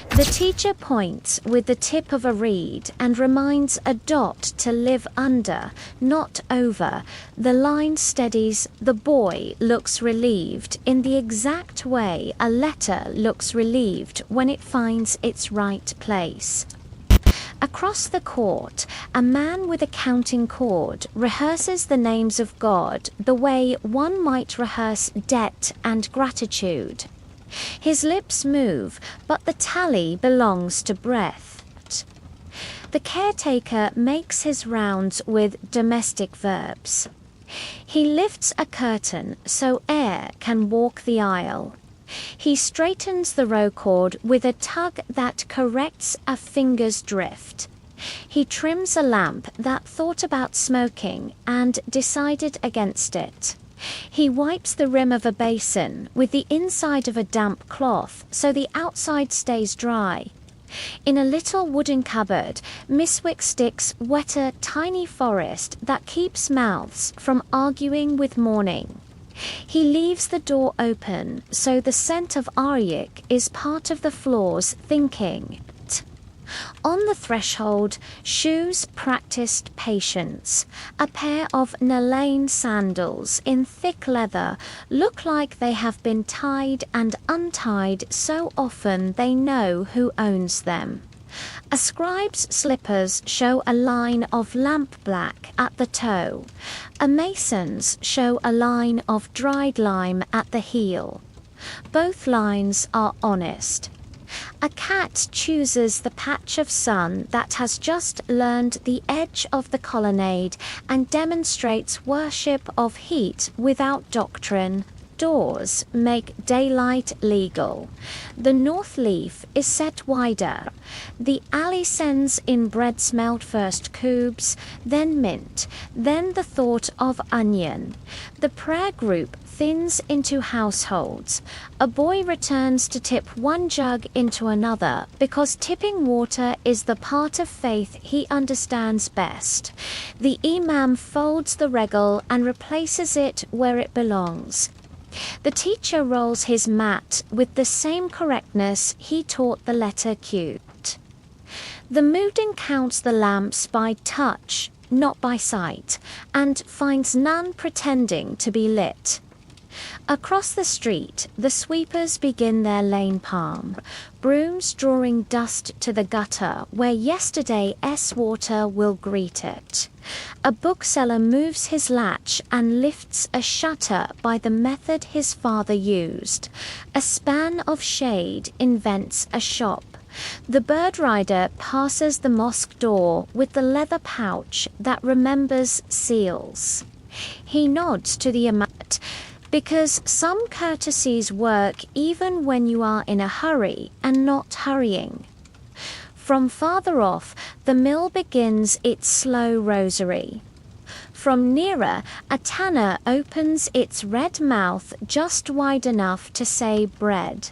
The teacher points with the tip of a reed and reminds a dot to live under, not over. The line steadies, the boy looks relieved in the exact way a letter looks relieved when it finds its right place. Across the court, a man with a counting cord rehearses the names of God the way one might rehearse debt and gratitude. His lips move, but the tally belongs to breath. The caretaker makes his rounds with domestic verbs. He lifts a curtain so air can walk the aisle. He straightens the row cord with a tug that corrects a finger's drift. He trims a lamp that thought about smoking and decided against it. He wipes the rim of a basin with the inside of a damp cloth so the outside stays dry. In a little wooden cupboard, Misswick sticks wet a tiny forest that keeps mouths from arguing with morning. He leaves the door open so the scent of arsenic is part of the floor's thinking. On the threshold, shoes practiced patience. A pair of Nalain sandals in thick leather look like they have been tied and untied so often they know who owns them. A scribe's slippers show a line of lamp black at the toe. A mason's show a line of dried lime at the heel. Both lines are honest. A cat chooses the patch of sun that has just learned the edge of the colonnade and demonstrates worship of heat without doctrine. Doors make daylight legal. The north leaf is set wider. The alley sends in bread smelt first cubes, then mint, then the thought of onion. The prayer group thins into households. A boy returns to tip one jug into another because tipping water is the part of faith he understands best. The imam folds the regal and replaces it where it belongs. The teacher rolls his mat with the same correctness he taught the letter Q. The Moodin counts the lamps by touch, not by sight, and finds none pretending to be lit. Across the street, the sweepers begin their lane palm, brooms drawing dust to the gutter where yesterday's water will greet it. A bookseller moves his latch and lifts a shutter by the method his father used. A span of shade invents a shop. The bird rider passes the mosque door with the leather pouch that remembers seals. He nods to the imam, because some courtesies work even when you are in a hurry and not hurrying. From farther off, the mill begins its slow rosary. From nearer, a tanner opens its red mouth just wide enough to say bread.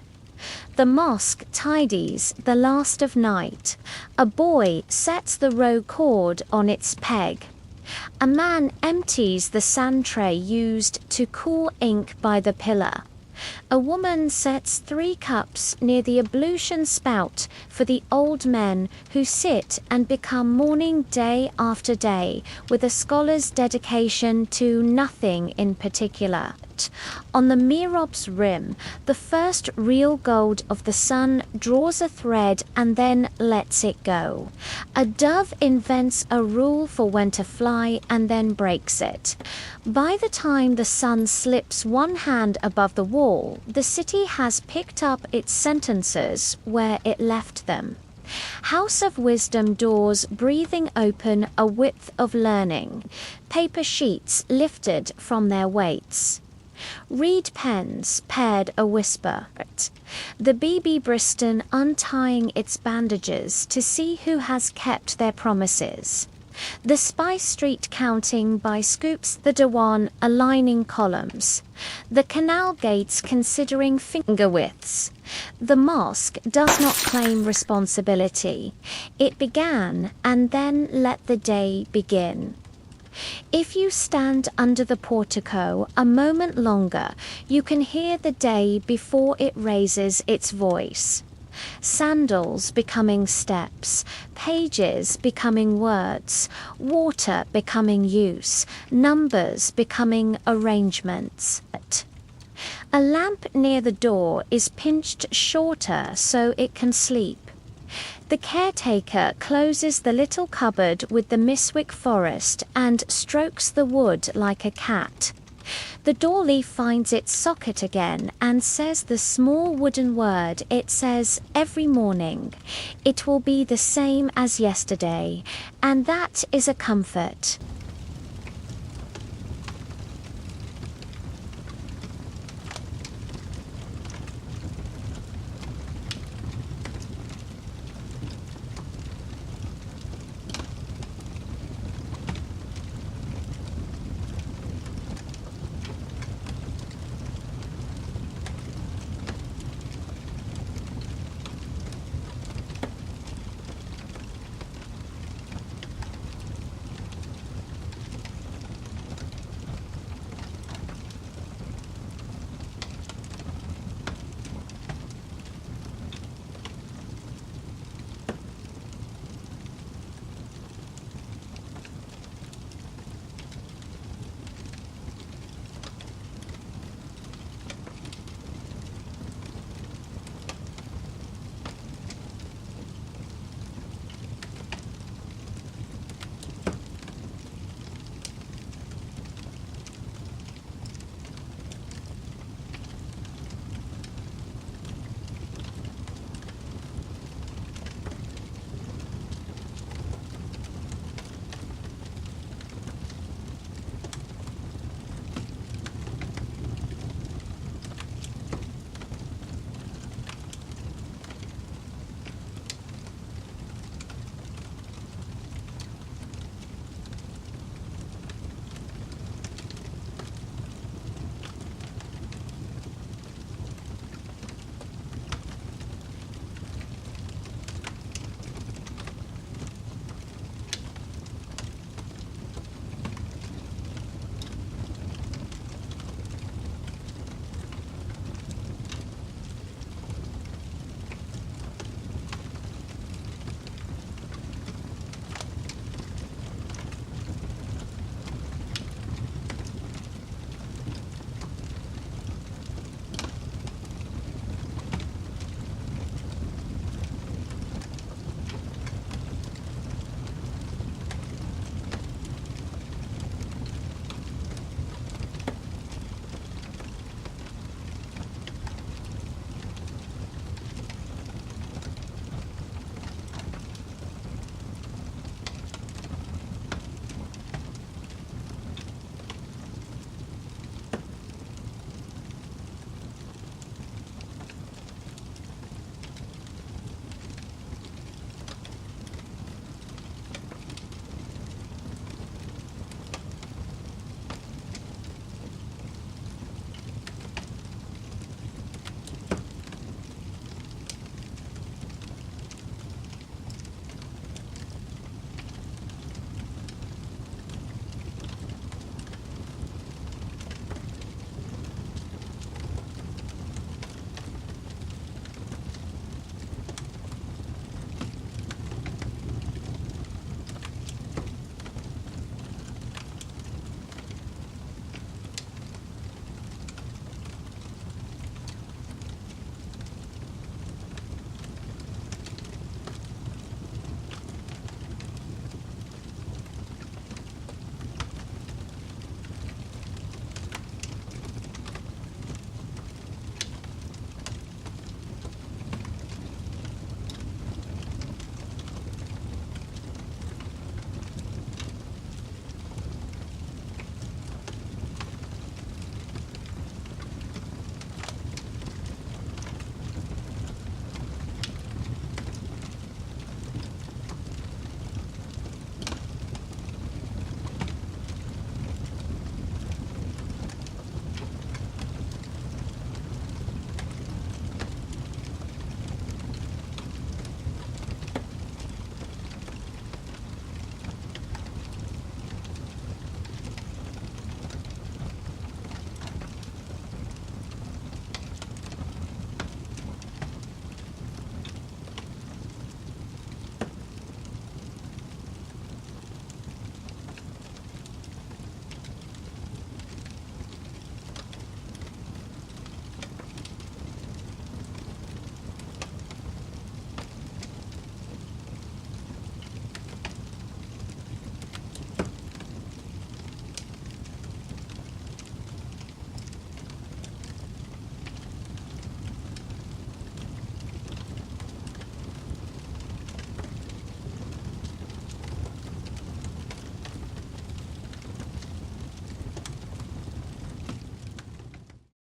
The mosque tidies the last of night. A boy sets the row cord on its peg. A man empties the sand tray used to cool ink by the pillar. A woman sets 3 cups near the ablution spout for the old men who sit and become mourning day after day with a scholar's dedication to nothing in particular. On the mihrab's rim, the first real gold of the sun draws a thread and then lets it go. A dove invents a rule for when to fly and then breaks it. By the time the sun slips one hand above the wall, the city has picked up its sentences where it left them. House of wisdom doors breathing open a width of learning, paper sheets lifted from their weights. Reed pens paired a whisper. The BB Briston untying its bandages to see who has kept their promises. The Spice Street counting by scoops, the Dewan aligning columns. The canal gates considering finger widths. The mosque does not claim responsibility. It began and then let the day begin. If you stand under the portico a moment longer, you can hear the day before it raises its voice. Sandals becoming steps, pages becoming words, water becoming use, numbers becoming arrangements. A lamp near the door is pinched shorter so it can sleep. The caretaker closes the little cupboard with the Miswick forest and strokes the wood like a cat. The door leaf finds its socket again and says the small wooden word it says every morning. It will be the same as yesterday, and that is a comfort.